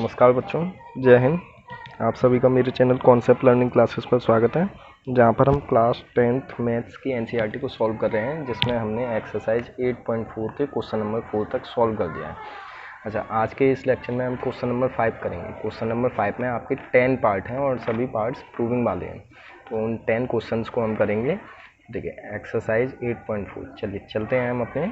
नमस्कार बच्चों, जय हिंद। आप सभी का मेरे चैनल कॉन्सेप्ट लर्निंग क्लासेस पर स्वागत है, जहां पर हम क्लास 10th मैथ्स की एनसीईआरटी को सॉल्व कर रहे हैं, जिसमें हमने एक्सरसाइज 8.4 के क्वेश्चन नंबर 4 तक सॉल्व कर दिया है। अच्छा, आज के इस लेक्चर में हम क्वेश्चन नंबर 5 करेंगे। क्वेश्चन नंबर 5 में आपके 10 पार्ट हैं और सभी पार्ट्स प्रूविंग वाले हैं, तो उन 10 क्वेश्चन को हम करेंगे। देखिए, एक्सरसाइज 8.4, चलिए चलते हैं हम अपने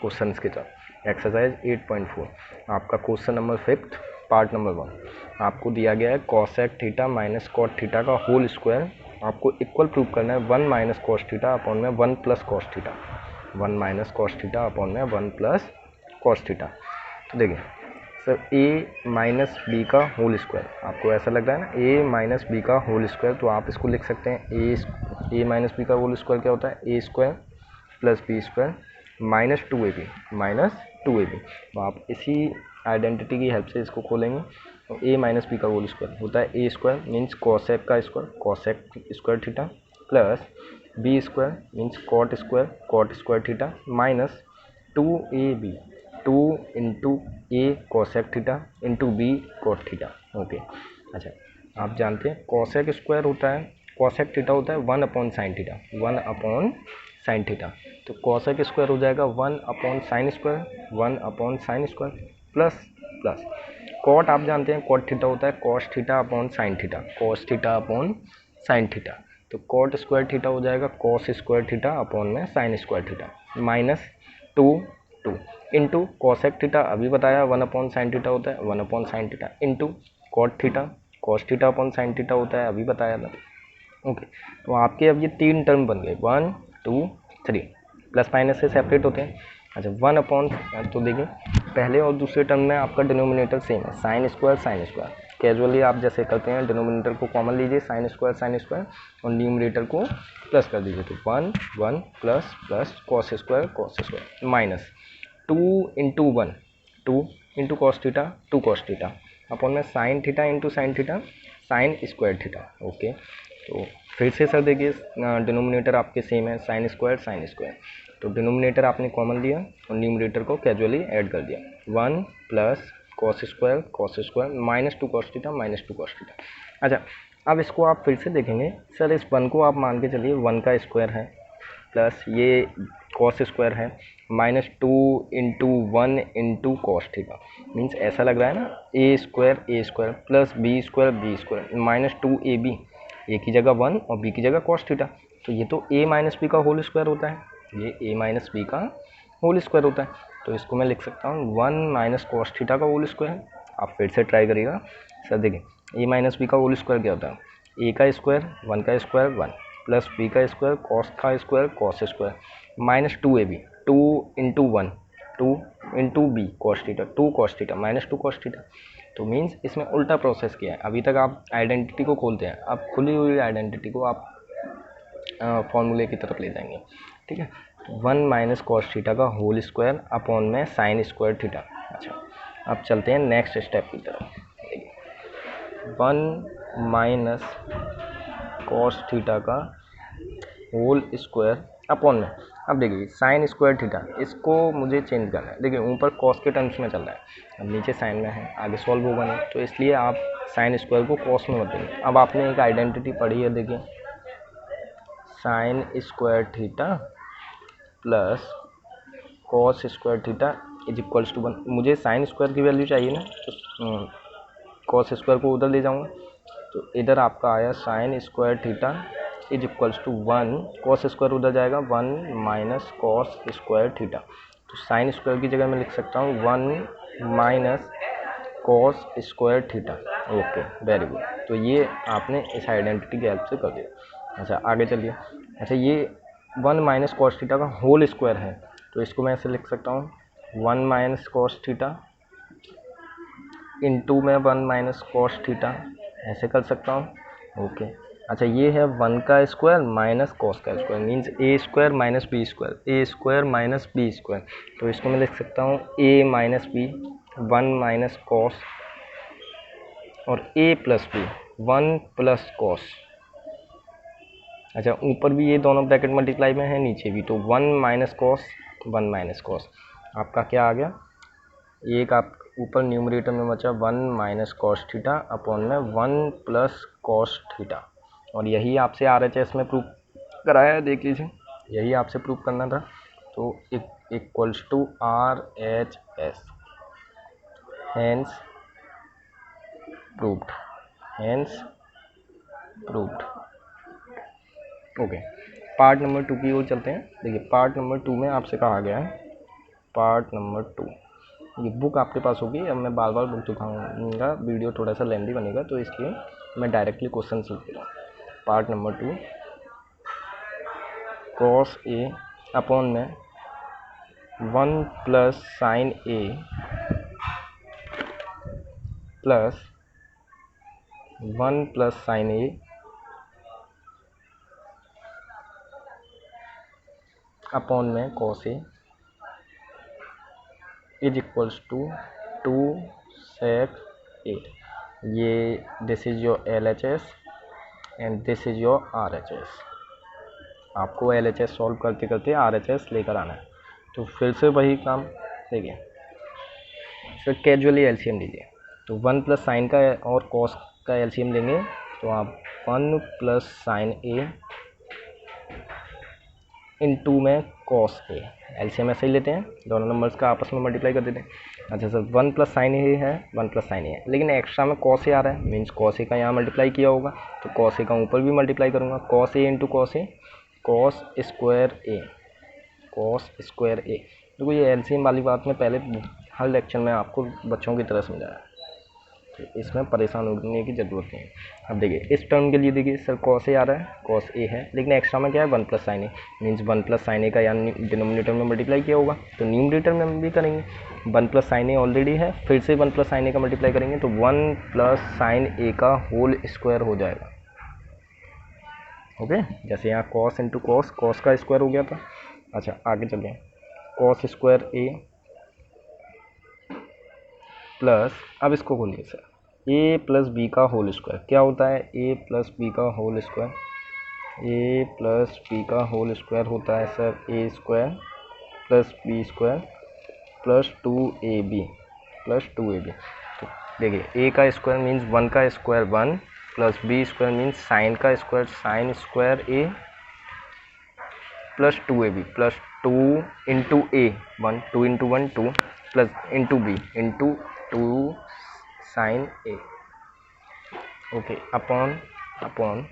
क्वेश्चंस की तरफ। एक्सरसाइज 8.4 आपका क्वेश्चन नंबर 5 पार्ट नंबर 1 आपको दिया गया है cosec theta minus cot theta का होल स्क्वायर आपको इक्वल प्रूव करना है 1 माइनस कॉस थीटा अपॉन में 1 plus cos theta, 1 minus cos theta upon में 1 प्लस कॉस थीटा। तो देखिए सर, a माइनस बी का होल स्क्वायर, आपको ऐसा लग रहा है ना a माइनस बी का होल स्क्वायर, तो आप इसको लिख सकते हैं a माइनस बी का होल स्क्वायर क्या होता है, a square plus B square minus 2ab minus 2ab। तो आप इसी आइडेंटिटी की हेल्प से इसको खोलेंगे, तो a माइनस बी का होल स्क्वायर होता है a स्क्वायर मीन्स कॉसेक का square, cosec square theta, plus B square means cot square theta minus 2ab, 2 into A cosec theta into B cot theta. Okay, अच्छा आप जानते हैं cosec square होता है, कॉसेक थीटा होता है 1 upon sine theta, 1 upon sine theta. तो cosec square हो जाएगा 1 upon sine square, 1 upon sine square plus cot आप जानते हैं कॉट थीटा होता है cos theta upon sine theta, cos theta upon sine theta. तो कॉट स्क्वायर थीटा हो जाएगा कॉस स्क्वायर थीटा अपॉन में sine square theta minus 2 into cosec theta अभी बताया 1 अपॉन साइन थीटा होता है 1 upon sine theta into cot theta cos theta upon sine theta होता है अभी बताया था। ओके, तो आपके अब ये 3 टर्म बन गए 1 2 3, प्लस माइनस से सेपरेट होते हैं। अच्छा 1 अपॉन, तो देखिए पहले और दूसरे टर्म में आपका डिनोमिनेटर सेम है, साइन स्क्वायर कैजुअली आप जैसे करते हैं डिनोमिनेटर को कॉमन लीजिए साइन स्क्वायर और न्यूमरेटर को प्लस कर दीजिए, तो 1 1 plus plus cos square minus 2 into 1 2 into cos theta 2 cos theta upon में sine theta into sine theta sine square theta. Okay, तो फिर से सर देखिए डिनोमिनेटर आपके सेम है साइन स्क्वायर, तो डिनोमिनेटर आपने कॉमन लिया और न्यूमरेटर को कैजुअली ऐड कर दिया, 1 plus cos square minus 2 cos theta. अच्छा, अब इसको आप फिर से देखेंगे सर, इस 1 को आप मान के चलिए 1 का स्क्वायर है प्लस ये कॉस स्क्वायर है minus 2 into 1 into cos theta, means ऐसा लग रहा है ना A square plus B square minus 2ab, A की जगह 1 और बी की जगह कॉस थीटा, तो ये तो a माइनस बी का होल स्क्वायर होता है, ये a माइनस बी का होल स्क्वायर होता है। तो इसको मैं लिख सकता हूँ 1 माइनस कॉस थीटा का होल स्क्वायर। आप फिर से ट्राई करिएगा सर, देखिए a माइनस बी का होल स्क्वायर क्या होता है, a का स्क्वायर 1 का स्क्वायर 1 प्लस बी का square cos square minus 2ab, 2 into 1 2 into B cos theta 2 cos theta minus 2 cos theta. तो मीन्स इसमें उल्टा प्रोसेस किया है, अभी तक आप आइडेंटिटी को खोलते हैं, अब खुली हुई आइडेंटिटी को आप फॉर्मूले की तरफ ले जाएंगे। ठीक है, 1 माइनस कॉस थीटा का होल स्क्वायर अपॉन में साइन स्क्वायर थीटा। अच्छा, अब चलते हैं नेक्स्ट स्टेप की तरफ। देखिए 1 माइनस कॉस थीटा का होल स्क्वायर अपॉन में, अब देखिए साइन स्क्वायर थीटा, इसको मुझे चेंज करना है। देखिए ऊपर कॉस के टर्म्स में चल रहा है, अब नीचे साइन में है, आगे सॉल्व होगा नहीं, तो इसलिए आप साइन स्क्वायर को कॉस में मत देंगे। अब आपने एक आइडेंटिटी पढ़ी है, देखिए sine square theta plus cos square theta is equals to 1। मुझे साइन स्क्वायर की वैल्यू चाहिए ना, तो कॉस स्क्वायर को उधर ले जाऊँगा, तो इधर आपका आया sine square theta is equals to 1, cos square उधर जाएगा 1 माइनस कॉस स्क्वायर थीटा, तो साइन स्क्वायर की जगह मैं लिख सकता हूँ 1 minus cos square theta. Okay, very good, तो ये आपने इस आइडेंटिटी की हेल्प से कर दिया। अच्छा आगे चलिए, अच्छा ये 1 माइनस कॉस थीटा का होल स्क्वायर है, तो इसको मैं ऐसे लिख सकता हूँ 1 माइनस कॉस थीटा इंटू में 1 माइनस कॉस थीटा, ऐसे कर सकता हूँ। ओके, अच्छा ये है 1 का स्क्वायर माइनस कॉस का square, means A square minus B square, तो इसको मैं लिख सकता हूँ a minus B 1 minus cos और a plus B 1 plus cos. अच्छा ऊपर भी ये दोनों ब्रैकेट मल्टीप्लाई में है, नीचे भी, तो 1 माइनस कॉस आपका क्या आ गया, एक आप ऊपर न्यूमरेटर में बचा 1 माइनस कॉस थीटा अपॉन में 1 प्लस कॉस थीटा, और यही आपसे RHS में प्रूफ कराया है, देख लीजिए, यही आपसे प्रूफ करना था। तो equals to RHS, hence proved, hence proved. Okay, part number 2 की ओर चलते हैं। देखिए पार्ट नंबर 2 में आपसे कहा गया है, पार्ट नंबर 2, ये बुक आपके पास होगी। अब मैं बार बार बुक दिखाऊंगा, वीडियो थोड़ा सा लेंदी बनेगा, तो इसलिए मैं डायरेक्टली क्वेश्चन लिख रहा हूँ। Part number 2, cos A upon में 1 plus sine A plus 1 plus sine A upon में cos A is equals to 2 sec 8। ये this is your LHS and this is your RHS। आपको LHS सॉल्व करते करते RHS लेकर आना है। तो फिर से वही काम, देखिए फिर कैजुअली LCM लीजिए। तो 1 प्लस साइन का और कॉस का LCM लेंगे, तो आप 1 प्लस साइन ए इन 2 में कॉस ए, LCM ऐसे ही लेते हैं, दोनों नंबर्स का आपस में मल्टीप्लाई कर देते हैं। अच्छा सर, 1 प्लस साइन ए है, 1 प्लस साइन ए है, लेकिन एक्स्ट्रा में कॉस ए आ रहा है, मीन्स कॉस ए का यहाँ मल्टीप्लाई किया होगा, तो कॉस ए का ऊपर भी मल्टीप्लाई करूँगा। Cos A into cos A, cos square A, cos square ए। देखो ये LCM वाली बात में पहले हर लेक्चर में आपको बच्चों की तरह समझाया, तो इसमें परेशान होने की ज़रूरत नहीं है। अब देखिए इस टर्म के लिए, देखिए सर कॉस ए आ रहा है, कॉस ए है, लेकिन एक्स्ट्रा में क्या है 1 plus sine A, means 1 plus sine A का यानी डिनोमिनेटर में मल्टीप्लाई किया होगा, तो न्यूमरेटर में हम भी करेंगे। 1 प्लस साइन ए ऑलरेडी है, फिर से 1 प्लस साइन ए का मल्टीप्लाई करेंगे, तो 1 प्लस साइन ए का होल स्क्वायर हो जाएगा। ओके, जैसे यहाँ कॉस इंटू कॉस, कॉस का स्क्वायर हो गया था। अच्छा आगे चलिए, कॉस स्क्वायर ए प्लस, अब इसको खोलिए सर, ए प्लस बी का होल स्क्वायर क्या होता है, ए प्लस बी का whole square, A plus B का होल स्क्वायर होता है sir A square plus B square plus 2ab plus 2ab। तो देखिए ए का स्क्वायर मीन्स 1 का square 1 plus B square means sine का square sine square A plus 2ab plus 2 into A 1, 2 into 1 2 plus into B into 2 sine A. Okay, upon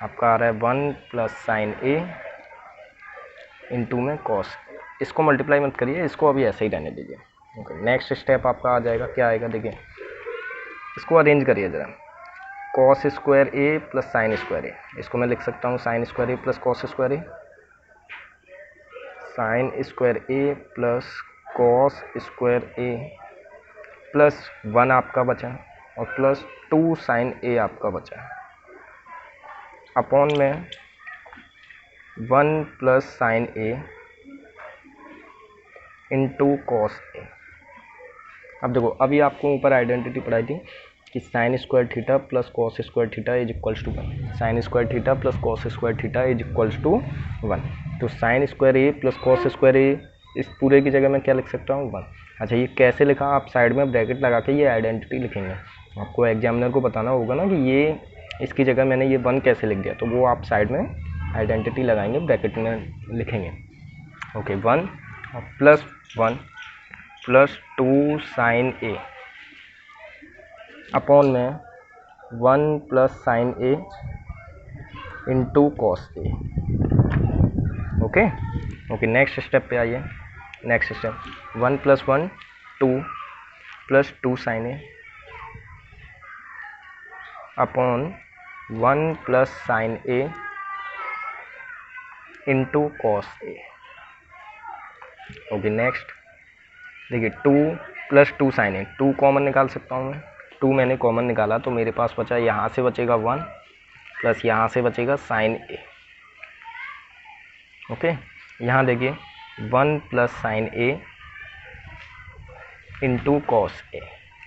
आपका आ रहा है 1 plus sine A into में cos. इसको multiply मत करिए, इसको अभी ऐसे ही रहने दीजिए। ओके, नेक्स्ट स्टेप आपका आ जाएगा, क्या आएगा देखिए, इसको अरेंज करिए ज़रा, cos square A plus sign square ए, इसको मैं लिख सकता हूँ sign square A plus cos square A, sign square A plus cos square A plus 1 आपका बचा और प्लस 2 साइन ए आपका बचा है, अपॉन में 1 plus sine A into cos A. अब देखो अभी आपको ऊपर आइडेंटिटी पढ़ाई थी कि sine square theta plus cos square theta is equals to 1, sine square theta plus cos square theta is equals to 1। तो sine square A plus cos square A, इस पूरे की जगह मैं क्या लिख सकता हूँ 1। अच्छा ये कैसे लिखा, आप साइड में ब्रैकेट लगा के ये आइडेंटिटी लिखेंगे, आपको एग्जामिनर को बताना होगा ना कि ये इसकी जगह मैंने ये 1 कैसे लिख दिया, तो वो आप साइड में आइडेंटिटी लगाएंगे, ब्रैकेट में लिखेंगे। ओके, 1 और plus 1 plus 2 sine A upon में 1 plus sine A into cos A. Okay, next step पे आइए। Next step 1 plus 1 2 plus 2 sine A upon 1 plus sine A into cos A. Okay, next देखिए 2 plus 2 sine ए, 2 common निकाल सकता हूँ मैं, 2 मैंने common निकाला तो मेरे पास बचा, यहाँ से बचेगा 1 प्लस यहाँ से बचेगा साइन ए। ओके, यहाँ देखिए 1 plus sine A into cos A.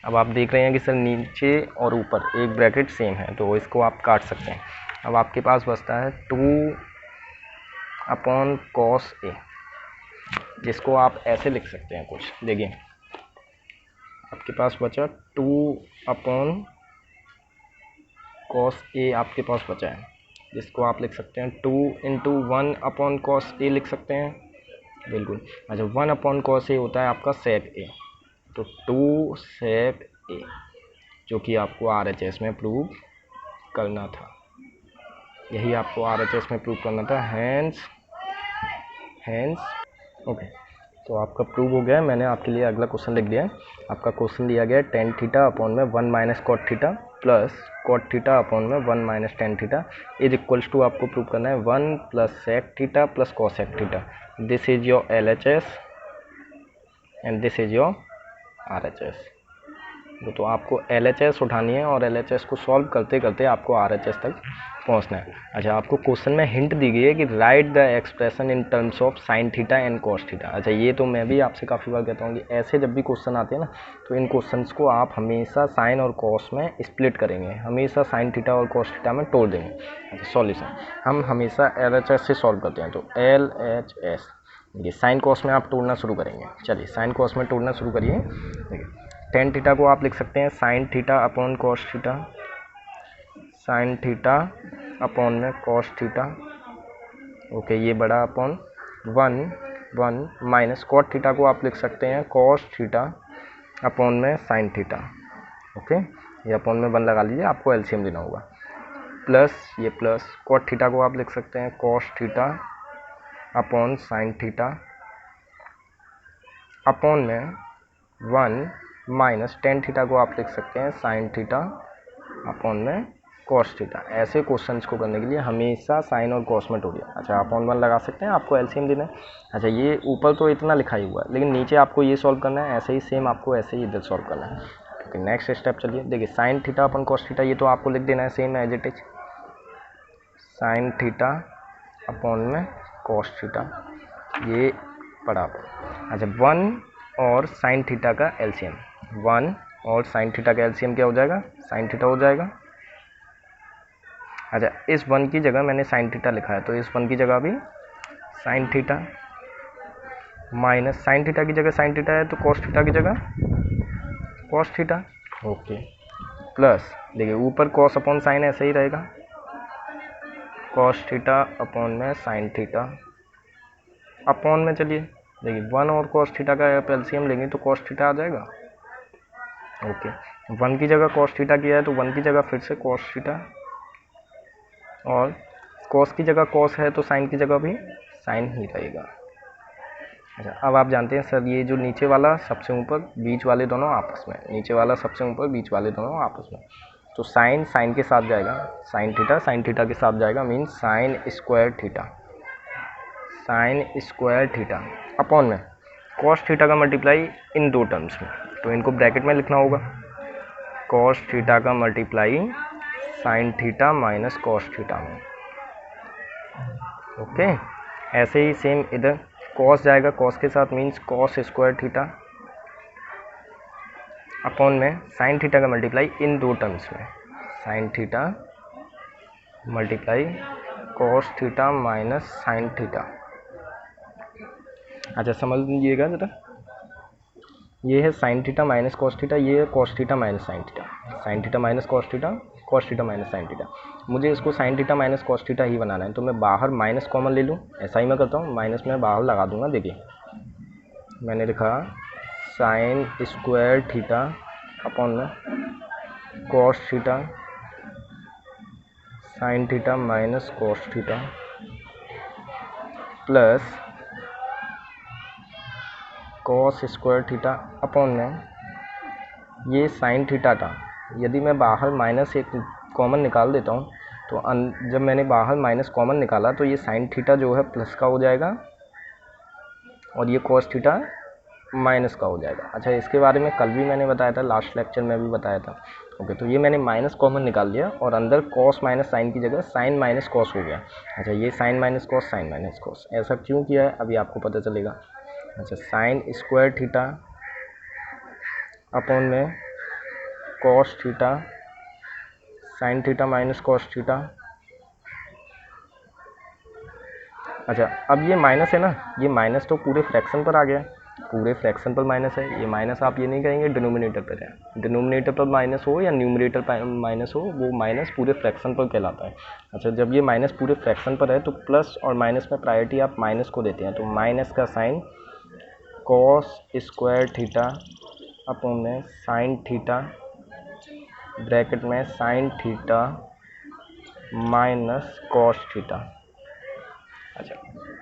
अब आप देख रहे हैं कि सर नीचे और ऊपर एक ब्रैकेट सेम है, तो इसको आप काट सकते हैं। अब आपके पास बचता है 2 अपॉन कॉस ए, जिसको आप ऐसे लिख सकते हैं कुछ, देखिए आपके पास बचा 2/cos A आपके पास बचा है, जिसको आप लिख सकते हैं 2 × 1/cos A लिख सकते हैं। बिल्कुल। अच्छा 1/cos A होता है आपका sec A, तो 2 sec A, जो कि आपको RHS में प्रूव करना था। यही आपको RHS में प्रूव करना था। हैंस ओके, तो आपका प्रूव हो गया है। मैंने आपके लिए अगला क्वेश्चन लिख दिया है। आपका क्वेश्चन दिया गया है tan थीटा अपॉन में 1 - cot theta plus cot theta upon में 1 - tan theta is equals to आपको प्रूव करना है 1 + sec theta plus cosec theta. This is your LHS and this is your RHS। तो आपको LHS उठानी है और LHS को सॉल्व करते करते आपको RHS तक पहुंचना है। अच्छा, आपको क्वेश्चन में हिंट दी गई है कि right the expression in terms of sin theta and cos theta. अच्छा, ये तो मैं भी आपसे काफ़ी बार कहता हूँ कि ऐसे जब भी क्वेश्चन आते हैं ना, तो इन क्वेश्चंस को आप हमेशा sin और cos में स्प्लिट करेंगे, हमेशा sin थीटा और cos थीटा में तोड़ देंगे। अच्छा, सॉल्यूशन हम हमेशा LHS से सॉल्व करते हैं, तो LHS ये sin cos में आप तोड़ना शुरू करेंगे। चलिए sin cos में तोड़ना शुरू करिए। देखिए tan थीटा को आप लिख सकते हैं sin theta upon cos theta, sin theta upon में cos थीटा। ओके, ये बड़ा अपॉन 1 माइनस cot थीटा को आप लिख सकते हैं cos थीटा अपॉन में sin थीटा। ओके, ये अपॉन में 1 लगा लीजिए, आपको एलसीएम लेना होगा। प्लस ये प्लस cot थीटा को आप लिख सकते हैं cos theta upon sin theta upon में 1 माइनस tan थीटा को आप लिख सकते हैं sin थीटा अपॉन में cos थीटा। ऐसे क्वेश्चंस को करने के लिए हमेशा साइन और cos में तोड़िए। अच्छा, अपॉन 1 लगा सकते हैं, आपको एलसीएम देना है। अच्छा, ये ऊपर तो इतना लिखा ही हुआ है, लेकिन नीचे आपको ये सॉल्व करना है, ऐसे ही सेम आपको ऐसे ही इधर सॉल्व करना है। ओके, नेक्स्ट स्टेप चलिए। देखिए sin theta upon cos theta, ये तो आपको लिख देना है same as it is, sin theta upon में cos थीटा, ये बराबर। अच्छा, 1 और sin थीटा का एलसीएम, 1 और sin थीटा का एलसीएम क्या हो जाएगा, sin थीटा हो जाएगा। अच्छा, इस 1 की जगह मैंने sin थीटा लिखा है, तो इस 1 की जगह भी sin theta minus sin theta की जगह sin थीटा है, तो cos थीटा की जगह cos थीटा। ओके, प्लस देखिए ऊपर cos अपॉन sin ऐसे ही रहेगा, cos थीटा अपॉन में sin थीटा अपॉन में, चलिए देखिए 1 और cos थीटा का आप एलसीएम लेंगे तो cos थीटा आ जाएगा। ओके, 1 की जगह cos थीटा किया है, तो 1 की जगह फिर से cos थीटा, और cos की जगह cos है तो sin की जगह भी sin ही रहेगा। अच्छा, अब आप जानते हैं सर ये जो नीचे वाला सबसे ऊपर बीच वाले दोनों आपस में, नीचे वाला सबसे ऊपर बीच वाले दोनों आपस में, तो sin के साथ जाएगा, sin थीटा के साथ जाएगा, mean sin square theta upon में cos थीटा का मल्टीप्लाई इन दो टर्म्स में, तो इनको ब्रैकेट में लिखना होगा, cos थीटा का multiply sin theta minus cos theta में। ओके, ऐसे ही सेम इधर cos जाएगा, cos के साथ means cos square theta upon में sin थीटा का मल्टीप्लाई इन दो टर्म्स में, sin theta multiply cos theta minus sin theta. अच्छा, समझ लीजिएगा ज़रा, ये है sin theta minus cos theta, ये है cos theta minus sin theta, sin theta minus cos theta minus sin theta. मुझे इसको sin theta minus cos theta ही बनाना है, तो मैं बाहर माइनस कॉमन ले लूँ, ऐसा ही मैं करता हूँ, माइनस में बाहर लगा दूंगा। देखिए मैंने लिखा sin स्क्वायर थीटा अपॉन में cos theta sin theta minus cos theta plus cos square theta upon में ये sin थीटा था, यदि मैं बाहर माइनस एक कॉमन निकाल देता हूँ, तो जब मैंने बाहर माइनस कॉमन निकाला तो ये sin थीटा जो है प्लस का हो जाएगा और ये cos थीटा माइनस का हो जाएगा। अच्छा, इसके बारे में कल भी मैंने बताया था, लास्ट लेक्चर में भी बताया था। ओके, तो ये मैंने माइनस कॉमन निकाल लिया और अंदर cos माइनस साइन की जगह sin माइनस cos हो गया। अच्छा, ये sin minus cos sin minus cos, ऐसा क्यों किया है अभी आपको पता चलेगा। अच्छा, sin स्क्वायर थीटा अपॉन में cos theta sin theta minus cos theta. अच्छा, अब ये माइनस है ना, ये माइनस तो पूरे फ्रैक्शन पर आ गया, पूरे फ्रैक्शन पर माइनस है, ये माइनस आप ये नहीं कहेंगे डिनोमिनेटर पर है, डिनोमिनेटर पर माइनस हो या न्यूमरेटर पर माइनस हो, वो माइनस पूरे फ्रैक्शन पर कहलाता है। अच्छा, जब ये माइनस पूरे फ्रैक्शन पर है तो प्लस और माइनस में प्रायोरिटी आप माइनस को देते हैं, तो माइनस का sine cos square theta upon में साइन थीटा ब्रैकेट में sine theta minus cos theta. अच्छा,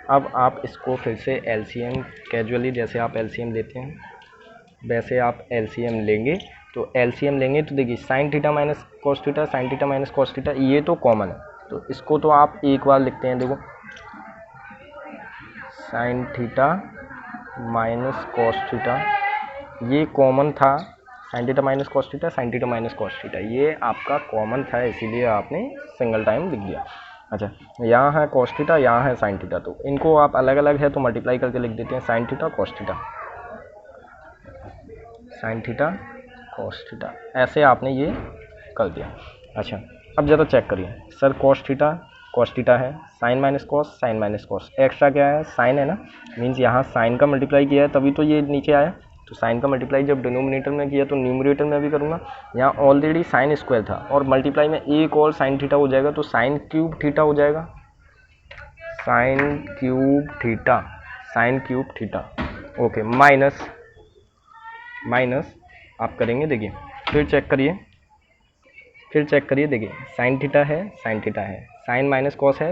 अब आप इसको फिर से एलसीएम कैजुअली जैसे आप एलसीएम लेते हैं वैसे आप एलसीएम लेंगे। तो एलसीएम लेंगे तो देखिए sign theta minus cos theta, sign theta minus cos theta, ये तो कॉमन है, तो इसको तो आप एक बार लिखते हैं। देखो sign theta minus cos theta ये कॉमन था, sign theta minus cos theta, sign theta minus cos theta ये आपका कॉमन था, इसीलिए आपने सिंगल टाइम लिख दिया। अच्छा, यहाँ है कॉस थीटा, यहाँ है साइन थीटा, तो इनको आप अलग अलग है तो मल्टीप्लाई करके लिख देते हैं sign theta cos theta, sign theta cos theta, ऐसे आपने ये कर दिया। अच्छा, अब ज़रा चेक करिए सर, कॉस थीटा है, साइन माइनस कॉस, एक्स्ट्रा क्या है साइन है ना, मीन्स यहाँ साइन का मल्टीप्लाई किया है तभी तो ये नीचे आया, तो साइन का मल्टीप्लाई जब डिनोमिनेटर में किया तो न्यूमरेटर में भी करूँगा। यहाँ ऑलरेडी साइन स्क्वायर था और मल्टीप्लाई में एक और साइन थीटा हो जाएगा, तो साइन क्यूब थीटा हो जाएगा, sign cube theta okay, minus आप करेंगे, देखिए फिर चेक करिए, देखिए साइन थीटा है, साइन माइनस कॉस है,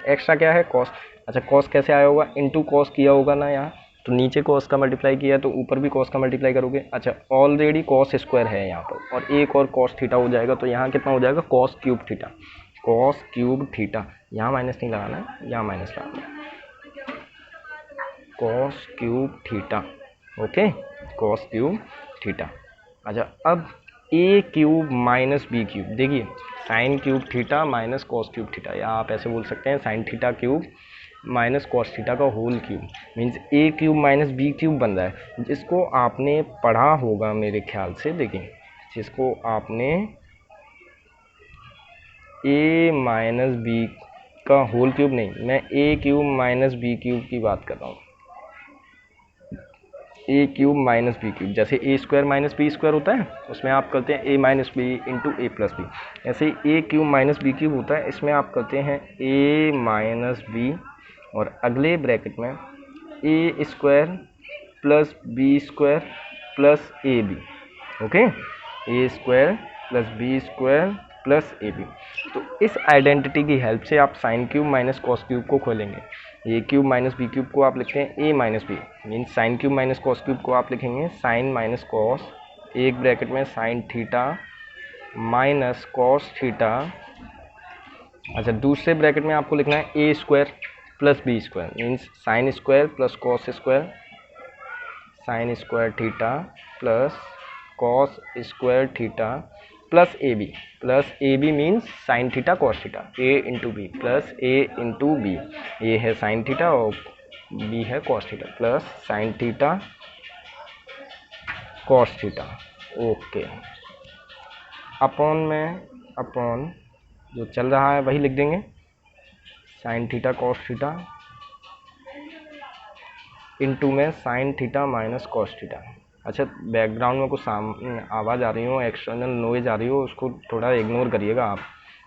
एक्स्ट्रा क्या है कॉस। अच्छा, कॉस कैसे आया होगा, इनटू कॉस किया होगा ना यहाँ, तो नीचे कॉस का मल्टीप्लाई किया तो ऊपर भी कॉस का मल्टीप्लाई करोगे। अच्छा, ऑलरेडी कॉस स्क्वायर है यहाँ पर और एक और कॉस थीटा हो जाएगा, तो यहाँ कितना हो जाएगा कॉस क्यूब थीटा, यहाँ माइनस नहीं लगाना है, यहाँ माइनस लगाना है, cos cube theta okay, cos cube theta. अच्छा, अब ए क्यूब माइनस बी क्यूब, देखिए sign cube theta minus cos cube theta, या आप ऐसे बोल सकते हैं sine theta cube minus cos theta का होल क्यूब, मीन्स ए क्यूब माइनस बी क्यूब बन रहा है, जिसको आपने पढ़ा होगा मेरे ख्याल से, देखिए जिसको आपने ए माइनस बी का होल क्यूब नहीं, मैं ए क्यूब माइनस बी क्यूब की बात कर रहा हूँ, ए क्यूब माइनस बी क्यूब, जैसे ए स्क्वायर माइनस बी स्क्वायर होता है उसमें आप करते हैं A minus B into A plus B, ऐसे ही ए क्यूब माइनस बी क्यूब होता है, इसमें आप करते हैं ए माइनस बी और अगले ब्रैकेट में A square plus B square plus A B okay, A square plus B square plus A B. तो इस आइडेंटिटी की हेल्प से आप sine cube minus cos cube को खोलेंगे, A cube minus B cube को आप लिखते हैं A minus B, means sine cube minus cos cube को आप लिखेंगे साइन माइनस कॉस, एक ब्रैकेट में sine theta minus cos theta. अच्छा, दूसरे ब्रैकेट में आपको लिखना है A square plus B square, means sine square plus cos square, sine square theta plus cos square theta plus A B means sine theta cos theta, A into B plus A into B, A है sine theta और B है cos theta, plus sine theta cos theta okay, upon जो चल रहा है वही लिख देंगे, sine theta cos theta into में sine theta minus cos theta. अच्छा, बैकग्राउंड में कुछ आवाज़ आ रही हो, एक्सटर्नल नॉइज़ आ रही हो, उसको थोड़ा इग्नोर करिएगा आप,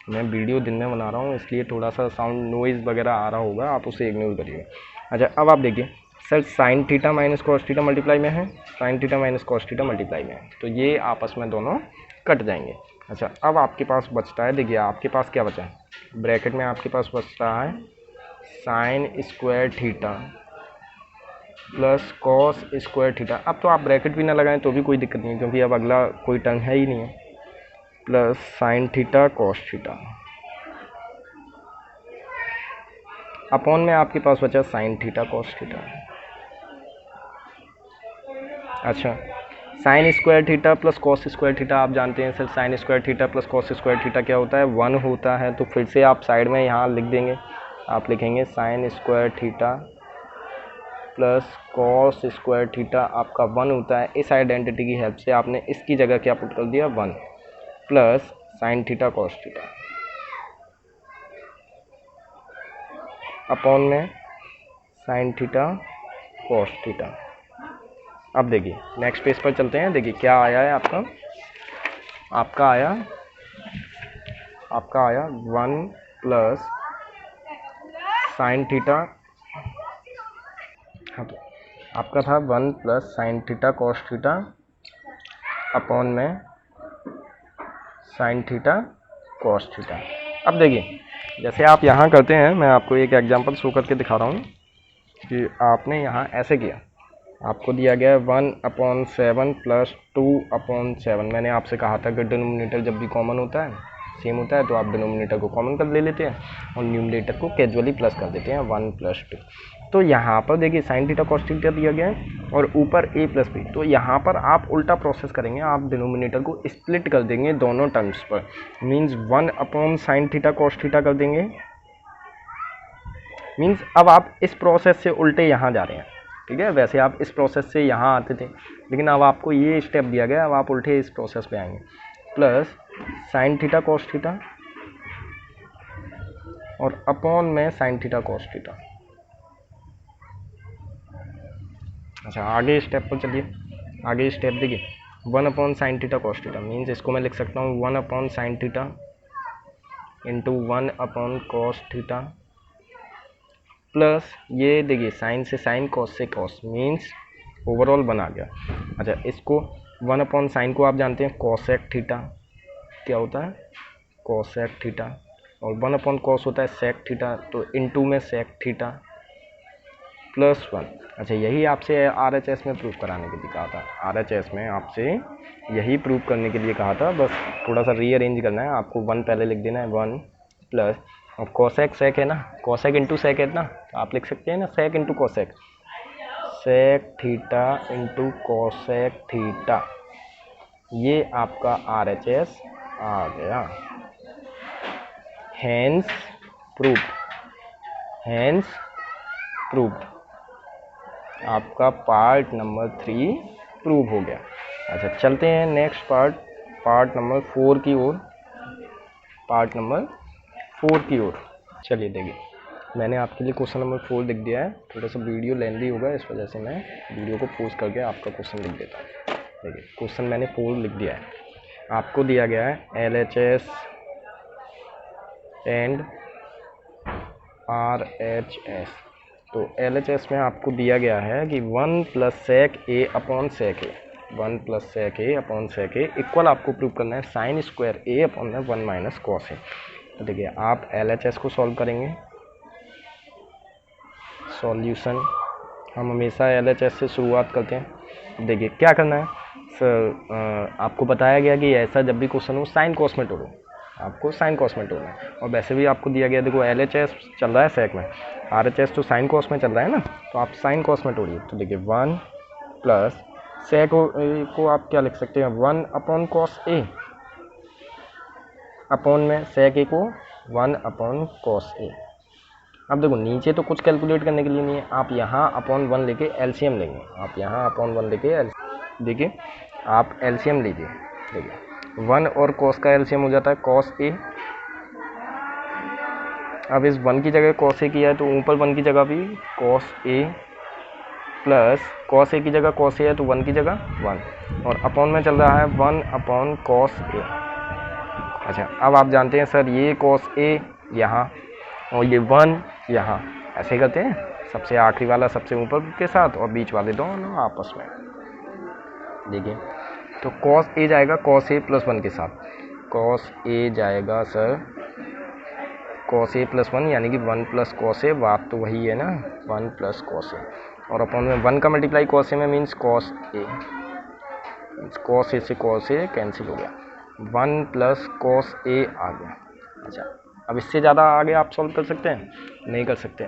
मैं वीडियो दिन में बना रहा हूँ इसलिए थोड़ा सा साउंड नॉइज़ वगैरह आ रहा होगा, आप उसे इग्नोर करिएगा। अच्छा, अब आप देखिए sir, sign theta minus cos theta multiply में है, sine theta minus cos theta multiply में है, तो ये आपस में दोनों कट जाएंगे। अच्छा, अब आपके पास बचता है, देखिए आपके पास क्या बचा है, ब्रैकेट में आपके पास बचता है sine square theta plus cos square theta. अब तो आप ब्रैकेट भी ना लगाएं तो भी कोई दिक्कत नहीं है, क्योंकि अब अगला कोई टर्म है ही नहीं है, plus sine theta cos theta upon में आपके पास बचा साइन थीटा कॉस थीटा। अच्छा, sign square theta plus cos square theta आप जानते हैं sir, sign square theta plus cos square theta क्या होता है, 1 होता है, तो फिर से आप साइड में यहाँ लिख देंगे, आप लिखेंगे sign square theta plus cos square theta आपका 1 होता है, इस आइडेंटिटी की हेल्प से आपने इसकी जगह क्या पुट कर दिया 1, plus sine theta cos theta upon में साइन थीटा कॉस थीटा अब देखिए नेक्स्ट पेज पर चलते हैं। देखिए क्या आया है आपका आया 1 प्लस साइन थीटा। हाँ, तो आपका था 1 plus sine theta cos theta upon में साइन थीटा कॉस थीटा। अब देखिए जैसे आप यहाँ करते हैं, मैं आपको एक एग्जांपल शो करके दिखा रहा हूँ कि आपने यहाँ ऐसे किया। आपको दिया गया है 1/7 प्लस 2/7। मैंने आपसे कहा था कि डिनोमिनेटर जब भी कॉमन होता है, सेम होता है, तो आप डिनोमिनेटर को कॉमन कर ले लेते हैं और न्यूमरेटर को कैजुअली प्लस कर देते हैं 1 + 2। तो यहाँ पर देखिए साइन थीटा कॉस थीटा दिया गया है और ऊपर a + b। तो यहाँ पर आप उल्टा प्रोसेस करेंगे, आप डिनोमिनेटर को स्प्लिट कर देंगे दोनों टर्म्स पर। Means 1/sin theta cos theta कर देंगे। मीन्स अब आप इस प्रोसेस से उल्टे यहाँ जा रहे हैं, ठीक है। वैसे आप इस प्रोसेस से यहाँ आते थे, लेकिन अब आपको ये स्टेप दिया गया, अब आप उल्टे इस प्रोसेस पे आएंगे। Plus sine theta cos theta और अपॉन में साइन थीटा कॉस थीटा। अच्छा आगे स्टेप पर चलिए। आगे स्टेप देखिए 1/sin theta cos theta. Means इसको मैं लिख सकता हूँ 1/sin theta into 1/cos theta plus ये देखिए साइन से साइन कॉस से कॉस, मीन्स ओवरऑल बना गया। अच्छा इसको 1/sin को आप जानते हैं कोसेक थीटा क्या होता है, कोसेक थीटा, और 1/cos होता है सेक थीटा, तो इनटू में सेक थीटा प्लस 1। अच्छा यही आपसे RHS में प्रूफ कराने के लिए कहा था। RHS में आपसे यही प्रूफ करने के लिए कहा था, बस थोड़ा सा रीअरेंज करना है। आपको 1 पहले लिख देना है 1 प्लस, और कोसेक सेक है ना, कोसेक इंटू सेक है ना, तो आप लिख सकते हैं ना sec into cosec, sec theta into cosec theta. ये आपका RHS आ गया। हैंस प्रूफ आपका पार्ट नंबर 3 प्रूव हो गया। अच्छा चलते हैं नेक्स्ट पार्ट नंबर 4 की ओर। चलिए देखिए मैंने आपके लिए क्वेश्चन नंबर 4 लिख दिया है। थोड़ा सा वीडियो लेंदी होगा, इस वजह से मैं वीडियो को पॉज करके आपका क्वेश्चन लिख देता हूँ। देखिए क्वेश्चन मैंने 4 लिख दिया है। आपको दिया गया है LHS एंड RHS। तो LHS में आपको दिया गया है कि 1 + sec a upon sec a, 1 + sec a upon sec a equal आपको प्रूव करना है sin स्क्वायर a अपॉन में 1 - cos a। तो देखिए आप LHS को सॉल्व करेंगे। सॉल्यूशन हम हमेशा LHS से शुरुआत करते हैं। देखिए क्या करना है सर, आपको बताया गया कि ऐसा जब भी क्वेश्चन हो साइन कॉस में तोड़ो, आपको साइन कॉस में तोड़ना है। और वैसे भी आपको दिया गया, देखो LHS चल रहा है सेक में, RHS तो साइन कॉस में चल रहा है ना, तो आप साइन कॉस में तोड़िए। तो देखिए 1 प्लस सेक को आप क्या लिख सकते हैं 1/cos a अपॉन में सेक a को 1/cos a। अब देखो नीचे तो कुछ कैलकुलेट करने के लिए नहीं है, आप यहाँ अपॉन 1 लेके LCM लेंगे। आप यहाँ अपॉन 1 लेके देखिए आप LCM लीजिए। देखिए 1 और cos का LCM हो जाता है cos a। अब इस 1 की जगह cos a किया है, तो ऊपर 1 की जगह भी cos a plus cos a की जगह cos a है, तो 1 की जगह 1, और अपॉन में चल रहा है 1/cos a। अच्छा अब आप जानते हैं सर ये cos a यहाँ और ये 1 यहाँ, ऐसे करते हैं सबसे आखिरी वाला सबसे ऊपर के साथ और बीच वाले दोनों आपस में। देखिए तो cos a जाएगा cos a + 1 के साथ, cos a जाएगा सर cos a + 1 यानी कि 1 + cos a, बात तो वही है ना 1 + cos a, और अपॉन में 1 का मल्टीप्लाई cos a में means cos a, cos a से cos a कैंसिल हो गया, 1 + cos a आ गया। अच्छा अब इससे ज़्यादा आगे आप सॉल्व कर सकते हैं? नहीं कर सकते।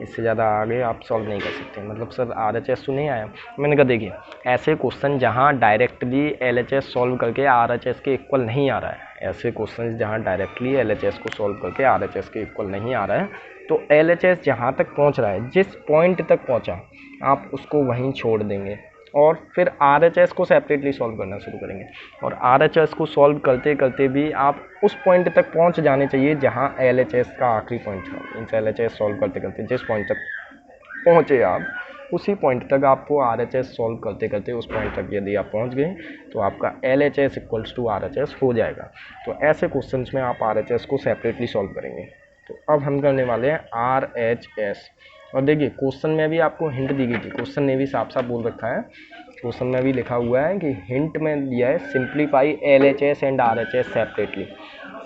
इससे ज़्यादा आगे आप सॉल्व नहीं कर सकते। मतलब सर RHS तो नहीं आया। मैंने कहा देखिए ऐसे क्वेश्चन जहाँ डायरेक्टली LHS सॉल्व करके RHS के इक्वल नहीं आ रहा है, ऐसे क्वेश्चन जहाँ डायरेक्टली LHS को सॉल्व करके RHS के इक्वल नहीं आ रहा है, तो LHS जहाँ तक पहुँच रहा है, जिस पॉइंट तक पहुँचा आप उसको वहीं छोड़ देंगे और फिर RHS को सेपरेटली सॉल्व करना शुरू करेंगे। और RHS को सॉल्व करते करते भी आप उस पॉइंट तक पहुंच जाने चाहिए जहां LHS का आखिरी पॉइंट था। इन LHS सॉल्व करते करते जिस पॉइंट तक पहुंचे आप उसी पॉइंट तक आपको RHS सॉल्व करते करते उस पॉइंट तक यदि आप पहुंच गए तो आपका LHS इक्वल्स टू RHS हो जाएगा। तो ऐसे क्वेश्चंस में आप RHS को सेपरेटली सॉल्व करेंगे। तो अब हम करने वाले हैं RHS। और देखिए क्वेश्चन में भी आपको हिंट दी गई थी, क्वेश्चन ने भी साफ साफ बोल रखा है, क्वेश्चन में भी लिखा हुआ है कि हिंट में दिया है simplify LHS and RHS separately.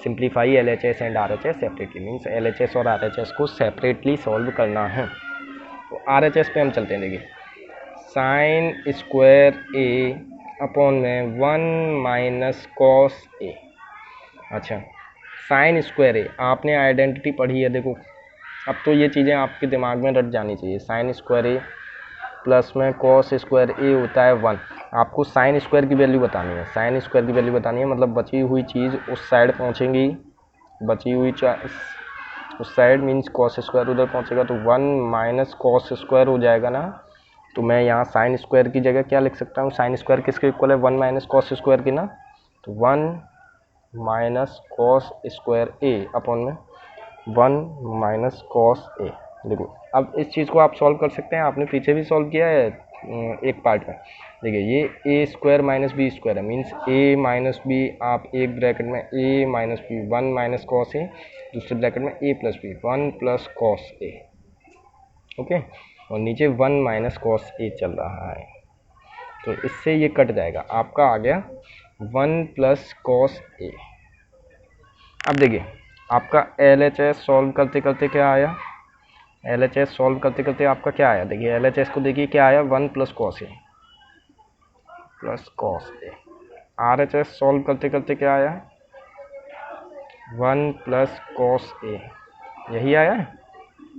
Simplify LHS and RHS separately means LHS और RHS को सेपरेटली सॉल्व करना है। तो RHS पे हम चलते हैं। देखिए साइन स्क्वायर A अपॉन में 1 माइनस कॉस A। अच्छा साइन स्क्वायर A आपने आइडेंटिटी पढ़ी है, देखो अब तो ये चीज़ें आपके दिमाग में रट जानी चाहिए। साइन स्क्वायर A प्लस में कॉस स्क्वायर A होता है 1। आपको साइन स्क्वायर की वैल्यू बतानी है, साइन स्क्वायर की वैल्यू बतानी है, मतलब बची हुई चीज़ उस साइड पहुंचेगी, बची हुई उस साइड मीन्स कॉस स्क्वायर उधर पहुंचेगा तो 1 माइनस कॉस स्क्वायर हो जाएगा ना। तो मैं यहाँ साइन स्क्वायर की जगह क्या लिख सकता हूँ, साइन स्क्वायर किसके इक्वल है 1 माइनस कॉस स्क्वायर की ना। तो 1 minus cos square A upon में 1 माइनस कॉस A। देखो अब इस चीज़ को आप सॉल्व कर सकते हैं, आपने पीछे भी सॉल्व किया है एक पार्ट में। देखिए ये A square minus B square है मीन्स A माइनस बी, आप एक ब्रैकेट में A minus B 1 minus cos A, दूसरे ब्रैकेट में A plus B 1 plus cos A। Okay, और नीचे 1 माइनस कॉस A चल रहा है, तो इससे ये कट जाएगा, आपका आ गया 1 प्लस कॉस A। अब देखिए आपका LHS सॉल्व करते करते क्या आया, LHS सॉल्व करते करते आपका क्या आया, देखिए LHS को देखिए क्या आया 1 plus cos A plus cos A। RHS solve करते करते क्या आया 1 प्लस कॉस A, यही आया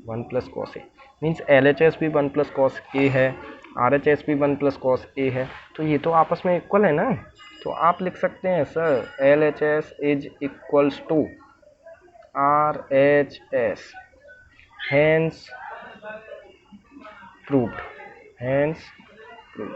1 plus cos A means LHS भी 1 प्लस कॉस A है, RHS भी 1 प्लस कॉस A है, तो ये तो आपस में इक्वल है ना। तो आप लिख सकते हैं sir LHS is equals to RHS, hence proved, hence proved,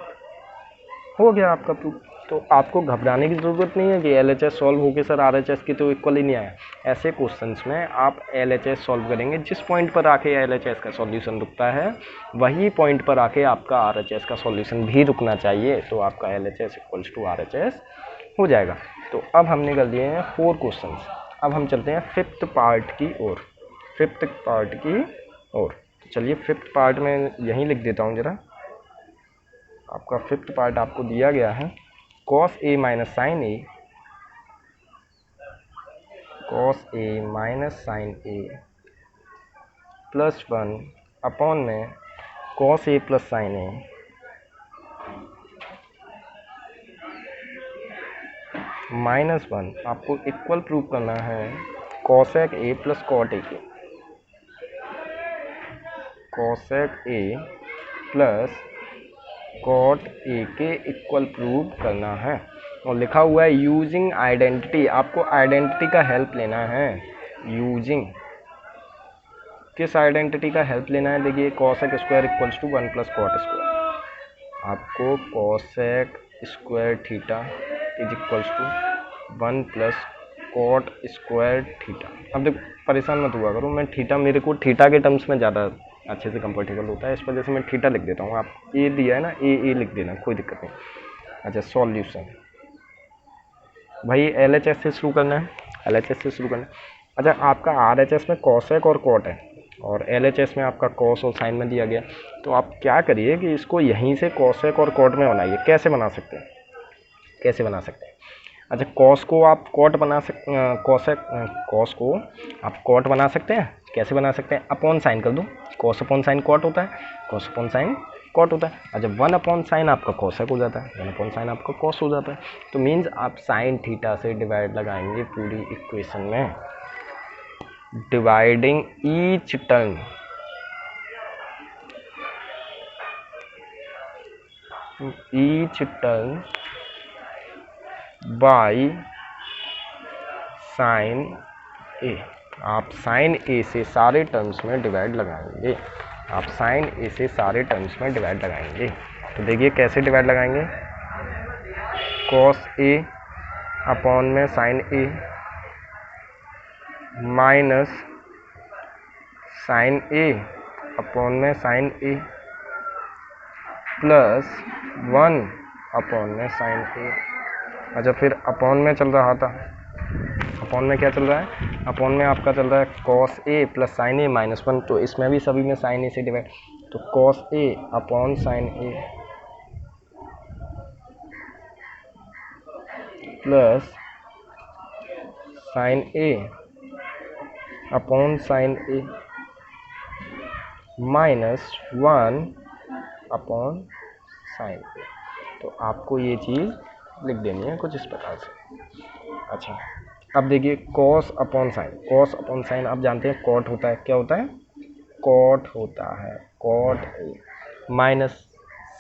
हो गया आपका प्रूफ। तो आपको घबराने की ज़रूरत नहीं है कि LHS सॉल्व हो के सर RHS की तो इक्वल ही नहीं आया। ऐसे क्वेश्चंस में आप LHS सॉल्व करेंगे, जिस पॉइंट पर आके LHS का सॉल्यूशन रुकता है वही पॉइंट पर आके आपका RHS का सॉल्यूशन भी रुकना चाहिए, तो आपका LHS इक्वल्स टू RHS हो जाएगा। तो अब हमने कर दिए हैं 4 क्वेश्चंस, अब हम चलते हैं 5th पार्ट की ओर, 5th पार्ट की ओर। तो चलिए 5th पार्ट में यहीं लिख देता हूँ जरा, आपका 5th पार्ट आपको दिया गया है cos A minus sine A, cos A minus sine A plus 1 upon में cos A plus sine A minus 1, आपको इक्वल प्रूव करना है cosec A plus cot A के, cosec A plus cot A के इक्वल प्रूव करना है। और लिखा हुआ है यूजिंग आइडेंटिटी, आपको आइडेंटिटी का हेल्प लेना है। यूजिंग किस आइडेंटिटी का हेल्प लेना है, देखिए cosec square equals to 1 plus cot square, आपको cosec square theta is equals to 1 plus cot square theta. अब देखो परेशान मत हुआ करो, मैं थीटा, मेरे को थीटा के टर्म्स में ज़्यादा अच्छे से कंफर्टेबल होता है, इस वजह से मैं थीटा लिख देता हूँ। आप ए दिया है ना, ए लिख देना, कोई दिक्कत नहीं। अच्छा सॉल्यूशन, भाई LHS से शुरू करना है, LHS से शुरू करना है। अच्छा आपका RHS में cosec और cot है और LHS में आपका cos और sin में दिया गया, तो आप क्या करिए कि इसको यहीं से cosec और cot में बनाइए। कैसे बना सकते हैं, कैसे बना सकते हैं, अच्छा cos को आप cot बना सकते, cos को आप cot बना सकते हैं, कैसे बना सकते हैं, अपॉन साइन कर दो, cos अपॉन साइन cot होता है, cos अपॉन साइन cot होता है। अच्छा 1 अपॉन साइन आपका cosec हो जाता है, 1 अपॉन साइन आपका cos हो जाता है। तो मीन्स आप साइन थीटा से डिवाइड लगाएंगे पूरी इक्वेशन में, dividing each term, by sine A. आप साइन ए से सारे टर्म्स में डिवाइड लगाएंगे, आप साइन ए से सारे टर्म्स में डिवाइड लगाएंगे। तो देखिए कैसे डिवाइड लगाएंगे, cos ए अपॉन में sign A minus sign A upon में साइन ए प्लस 1 अपॉन में साइन ए। अच्छा, फिर अपॉन में चल रहा था, अपॉन में क्या चल रहा है, अपॉन में आपका चल रहा है cos A plus sine A minus 1, तो इसमें भी सभी में साइन ए से डिवाइड, तो cos A upon sine A plus sine A upon sine A minus 1 upon sine ए। तो आपको ये चीज़ लिख देनी है कुछ इस प्रकार से। अच्छा, अब देखिए cos upon sine, cos upon sine आप जानते हैं कॉट होता है, क्या होता है, कॉट होता है, cot A minus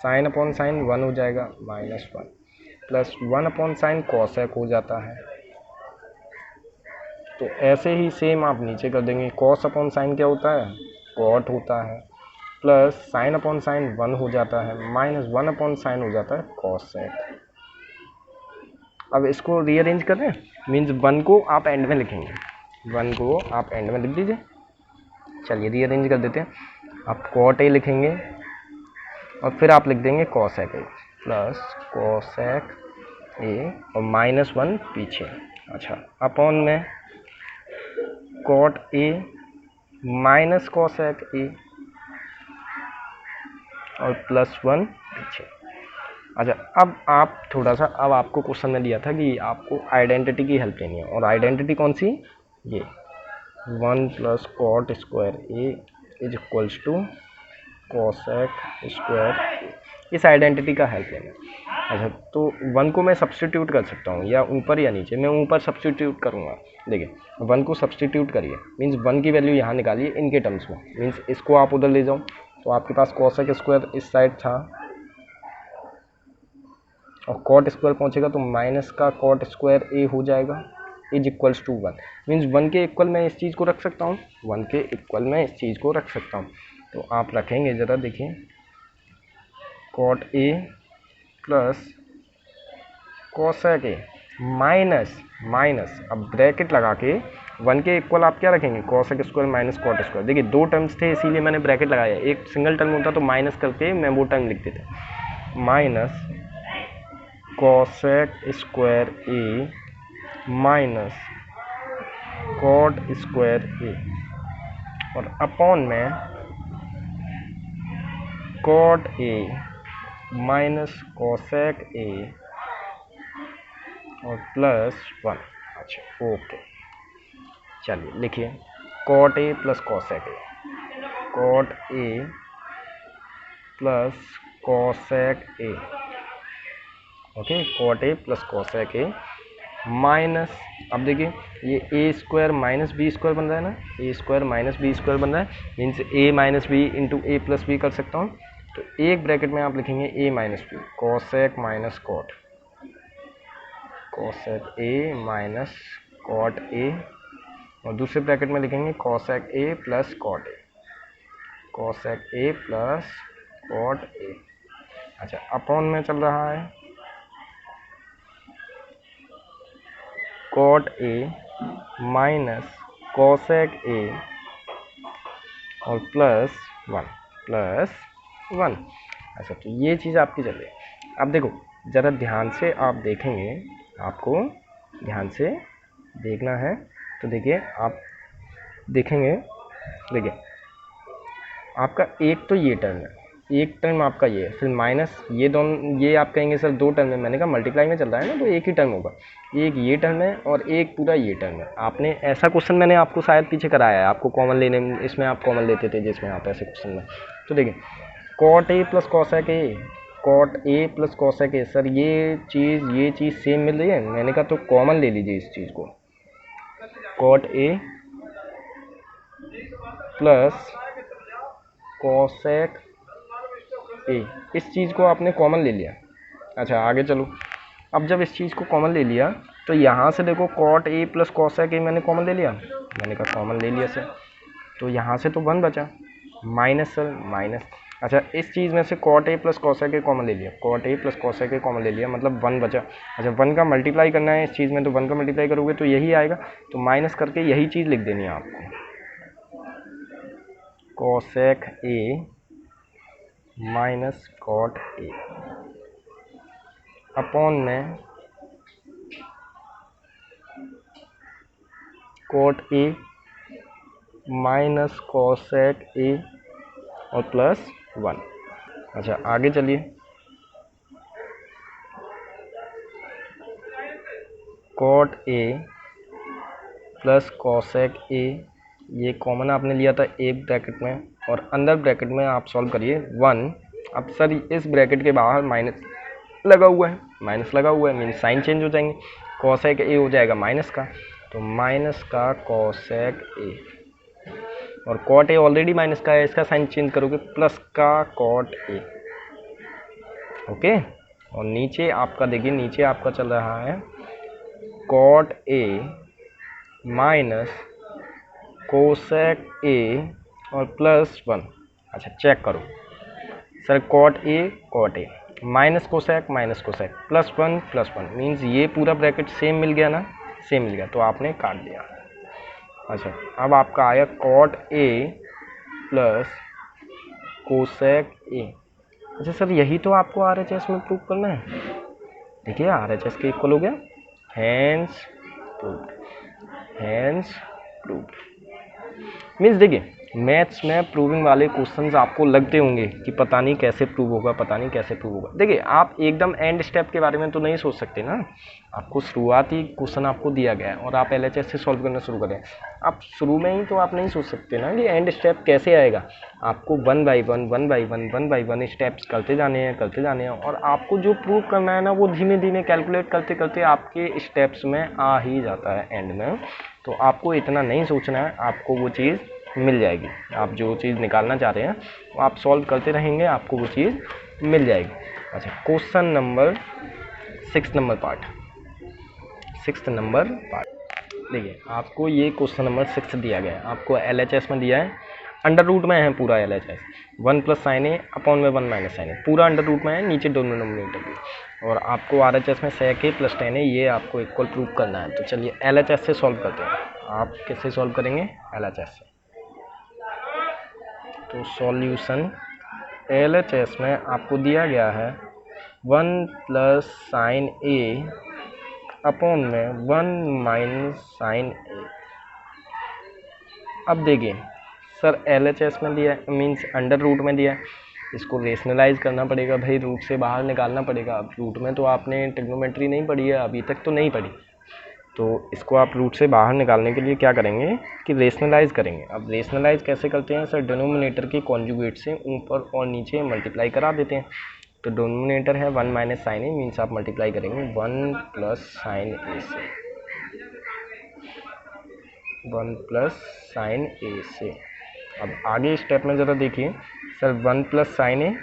sine upon sine 1 हो जाएगा minus 1 plus 1 upon sine cosec हो जाता है। तो ऐसे ही सेम आप नीचे कर देंगे, कॉस अपॉन साइन क्या होता है, कॉट होता है, प्लस साइन अपॉन साइन 1 हो जाता है माइनस 1 अपॉन साइन हो जाता है कॉसेक। अब इसको रीअरेंज करें, मीन्स 1 को आप एंड में लिखेंगे, 1 को आप एंड में लिख दीजिए। चलिए रीअरेंज कर देते हैं, आप कॉट ए लिखेंगे और फिर आप लिख देंगे cosec A plus cosec A और माइनस 1 पीछे। अच्छा, अपॉन में cot A minus cosec A और प्लस 1 पीछे। अच्छा, अब आप थोड़ा सा, अब आपको क्वेश्चन में दिया था कि आपको आइडेंटिटी की हेल्प लेनी है, और आइडेंटिटी कौन सी, ये 1 plus cot square A is equals to cosec square A, इस आइडेंटिटी का हेल्प लेना है। अच्छा, तो 1 को मैं सब्सटीट्यूट कर सकता हूँ या ऊपर या नीचे, मैं ऊपर सब्सटीट्यूट करूँगा। देखिए 1 को सब्सटीट्यूट करिए, मीन्स 1 की वैल्यू यहाँ निकालिए इनके टर्म्स में, मीन्स इसको आप उधर ले जाओ, तो आपके पास कॉसेक स्क्वायर इस साइड था और कॉट स्क्वायर पहुँचेगा तो माइनस का कॉट स्क्वायर ए हो जाएगा इज इक्वल्स टू 1, मीन्स 1 के इक्वल मैं इस चीज़ को रख सकता हूँ, 1 के इक्वल मैं इस चीज़ को रख सकता हूँ। तो आप रखेंगे, ज़रा देखिए, cot A plus cosec A minus minus, अब ब्रैकेट लगा के 1 के इक्वल आप क्या रखेंगे, cosec square minus cot square. देखिए 2 टर्म्स थे इसीलिए मैंने ब्रैकेट लगाया, एक सिंगल टर्म होता तो माइनस करके मैं वो टर्म लिख देता, minus cosec square A minus cot square A और अपॉन में cot A minus cosec A और प्लस 1। अच्छा ओके, चलिए लिखिए cot A plus cosec A, cot A plus cosec A, okay, cot A plus cosec A minus, अब देखिए ये A square minus B square बन रहा है ना, A square minus B square बन रहा है, means A minus B into A plus B कर सकता हूँ। तो एक ब्रैकेट में आप लिखेंगे A minus B cosec minus cot, cosec A minus cot A, और दूसरे ब्रैकेट में लिखेंगे cosec A plus cot A, cosec A plus cot A. अच्छा, अपॉन में चल रहा है cot A minus cosec A और प्लस 1। अच्छा, तो ये चीज़ आपकी चल रही है। अब देखो ज़रा ध्यान से आप देखेंगे, आपको ध्यान से देखना है, तो देखिए आप देखेंगे, देखिए आपका एक तो ये टर्म है, एक टर्म आपका ये है, फिर माइनस ये दोनों, ये आप कहेंगे सर 2 टर्म है, मैंने कहा मल्टीप्लाई में चल रहा है ना, तो एक ही टर्म होगा, एक ये टर्म है और एक पूरा ये टर्म है। आपने ऐसा क्वेश्चन मैंने आपको शायद पीछे कराया है, आपको कॉमन लेने में, इसमें आप कॉमन लेते थे जिसमें आप ऐसे क्वेश्चन में। तो देखिए cot A plus cosec A, cot A plus cosec A, sir ये चीज़ सेम मिल रही है, मैंने कहा तो कॉमन ले लीजिए इस चीज़ को, cot A plus cosec A, इस चीज़ को आपने कॉमन ले लिया। अच्छा आगे चलो, अब जब इस चीज़ को कॉमन ले लिया तो यहाँ से देखो cot A plus cosec A मैंने कॉमन ले लिया, मैंने कहा कॉमन ले लिया सर, तो यहाँ से तो 1 बचा, माइनस सर माइनस। अच्छा, इस चीज़ में से cot A plus cosec A common ले लिया, cot A plus cosec A common ले लिया, मतलब 1 बचा। अच्छा 1 का मल्टीप्लाई करना है इस चीज़ में, तो 1 का मल्टीप्लाई करोगे तो यही आएगा, तो माइनस करके यही चीज़ लिख देनी है आपको, cosec A minus cot A upon में cot A minus cosec A और प्लस 1। अच्छा आगे चलिए, cot A plus cosec A, ये कॉमन आपने लिया था एक ब्रैकेट में और अंदर ब्रैकेट में आप सॉल्व करिए 1। अब सर इस ब्रैकेट के बाहर माइनस लगा हुआ है, माइनस लगा हुआ है मीन साइन चेंज हो जाएंगे, कॉसेक ए हो जाएगा माइनस का, तो माइनस का कॉसेक ए और कॉट ए ऑलरेडी माइनस का है, इसका साइन चेंज करोगे प्लस का कॉट ए। ओके, और नीचे आपका देखिए, नीचे आपका चल रहा है cot A minus cosec A और प्लस 1। अच्छा चेक करो sir, cot A minus cosec plus 1 means ये पूरा ब्रैकेट सेम मिल गया ना, सेम मिल गया तो आपने काट दिया। अच्छा अब आपका आया cot A plus cosec A. अच्छा सर यही तो आपको आरएचएस में प्रूव करना है, देखिए आरएचएस के इक्वल हो गया, हैंस प्रूव्ड। मीन्स देखिए मैथ्स में प्रूविंग वाले क्वेश्चंस आपको लगते होंगे कि पता नहीं कैसे प्रूव होगा, देखिए आप एकदम एंड स्टेप के बारे में तो नहीं सोच सकते ना, आपको शुरुआती क्वेश्चन आपको दिया गया है और आप एलएचएस से सॉल्व करना शुरू करें, आप शुरू में ही तो आप नहीं सोच सकते ना कि एंड स्टेप कैसे आएगा, आपको वन बाई वन स्टेप्स करते जाने हैं और आपको जो प्रूव करना है ना वो धीमे धीमे कैलकुलेट करते करते आपके स्टेप्स में आ ही जाता है एंड में। तो आपको इतना नहीं सोचना है, आपको वो चीज़ मिल जाएगी, आप जो चीज़ निकालना चाह रहे हैं वो आप सॉल्व करते रहेंगे, आपको वो चीज़ मिल जाएगी। अच्छा क्वेश्चन नंबर 6 नंबर पार्ट देखिए, आपको ये क्वेश्चन नंबर 6 दिया गया है, आपको एलएचएस में दिया है, अंडर रूट में है पूरा LHS, 1 plus sine A upon में 1 माइनस साइन ए, पूरा अंडर रूट में है, नीचे डिनोमिनेटर भी, और आपको आरएचएस में सेक ए प्लस टेन ए ये आपको इक्वल प्रूव करना है। तो चलिए एलएचएस से सॉल्व करते हैं, आप किससे सॉल्व करेंगे, एलएचएस से। तो सॉल्यूशन एलएचएस में आपको दिया गया है 1 प्लस साइन ए अपॉन में 1 माइनस साइन ए। अब देखिए सर एलएचएस में दिया है मीन्स अंडर रूट में दिया है, इसको रेशनलाइज करना पड़ेगा भाई, रूट से बाहर निकालना पड़ेगा। अब रूट में तो आपने ट्रिग्नोमेट्री नहीं पढ़ी है, अभी तक तो नहीं पढ़ी, तो इसको आप रूट से बाहर निकालने के लिए क्या करेंगे कि रेशनलाइज करेंगे। अब रेशनलाइज कैसे करते हैं सर, डिनोमिनेटर के कॉन्जुगेट से ऊपर और नीचे मल्टीप्लाई करा देते हैं। तो डिनोमिनेटर है 1 माइनस साइन ए मीन्स आप मल्टीप्लाई करेंगे 1 प्लस साइन ए से, 1 प्लस साइन ए से। अब आगे स्टेप में ज़रा देखिए sir, 1 plus sine A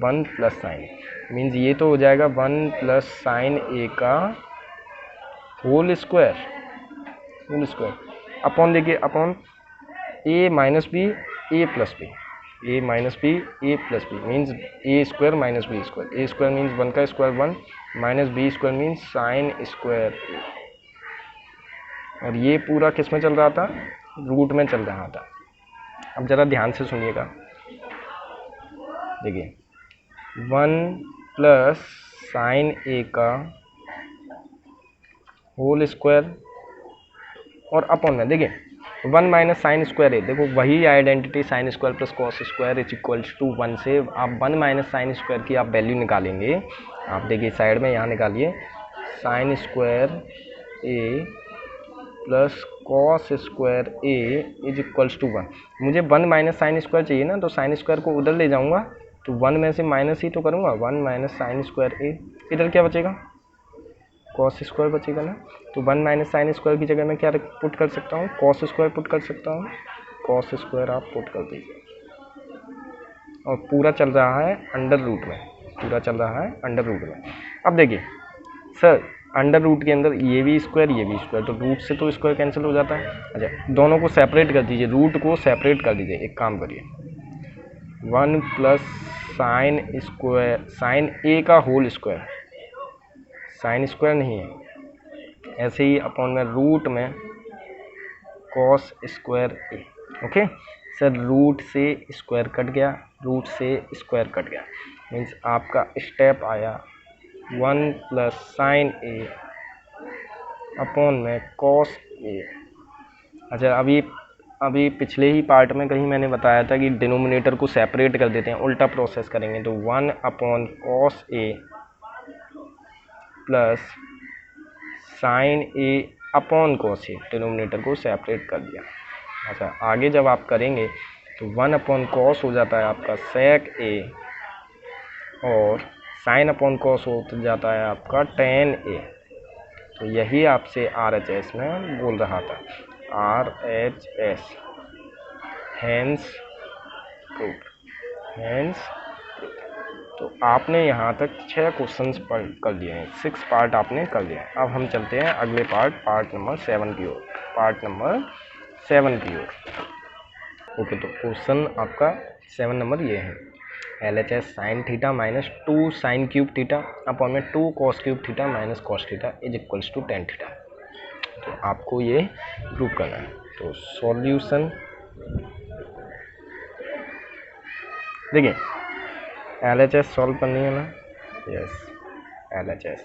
1 plus sine A means ये तो हो जाएगा 1 प्लस साइन ए का होल स्क्वायर अपॉन देखिए upon A minus B A plus B, A minus B A plus B means A square minus B square, A square means 1 का square 1 minus B square means sine square A. और ये पूरा किस में चल रहा था, रूट में चल रहा था। अब ज़रा ध्यान से सुनिएगा, देखिए 1 प्लस साइन ए का होल स्क्वायर और अपॉन में देखिए 1 माइनस साइन स्क्वायर है, देखो वही identity sine square plus cos square is equals to 1 से आप 1 माइनस साइन स्क्वायर की आप वैल्यू निकालेंगे। आप देखिए साइड में यहाँ निकालिए, sine square A plus cos square A is equals to 1। मुझे 1 माइनस साइन स्क्वायर चाहिए ना, तो साइन स्क्वायर को उधर ले जाऊँगा तो 1 में से माइनस ही तो करूँगा, 1 माइनस साइन स्क्वायर ए, इधर क्या बचेगा, कॉस स्क्वायर बचेगा ना। तो 1 माइनस साइन स्क्वायर की जगह मैं क्या पुट कर सकता हूँ, कॉस स्क्वायर पुट कर सकता हूँ, कॉस स्क्वायर आप पुट कर दीजिए। और पूरा चल रहा है अंडर रूट में, अब देखिए सर अंडर रूट के अंदर ये भी स्क्वायर तो रूट से तो स्क्वायर कैंसिल हो जाता है। अच्छा दोनों को सेपरेट कर दीजिए, रूट को सेपरेट कर दीजिए, एक काम करिए 1 प्लस साइन ए का होल स्क्वायर, साइन स्क्वायर नहीं है, ऐसे ही अपॉन में रूट में कॉस स्क्वायर ए। ओके सर, रूट से स्क्वायर कट गया, रूट से स्क्वायर कट गया, मीन्स आपका स्टेप आया 1 प्लस साइन ए अपॉन में कॉस ए। अच्छा, अभी पिछले ही पार्ट में कहीं मैंने बताया था कि डिनोमिनेटर को सेपरेट कर देते हैं, उल्टा प्रोसेस करेंगे, तो 1 upon cos A plus sine A upon cos A, denominator को सेपरेट कर दिया। अच्छा, आगे जब आप करेंगे तो 1 अपॉन कॉस हो जाता है आपका सेक ए और साइन अपॉन कॉस हो जाता है आपका टेन ए। तो यही आपसे RHS में बोल रहा था, RHS, हैंस प्रूफ, हैंस। तो आपने यहाँ तक 6 क्वेश्चंस कर लिए हैं, 6 पार्ट आपने कर लिया है। अब हम चलते हैं अगले पार्ट नंबर 7 की ओर, पार्ट नंबर 7 की ओर। ओके, तो क्वेश्चन आपका 7 नंबर ये है, LHS sine theta minus 2 sine cube theta upon में 2 cos cube theta minus cos theta is equals to tan theta. तो आपको ये प्रूव करना है। तो सॉल्यूशन देखिए, LHS सॉल्व करनी है ना, यस LHS।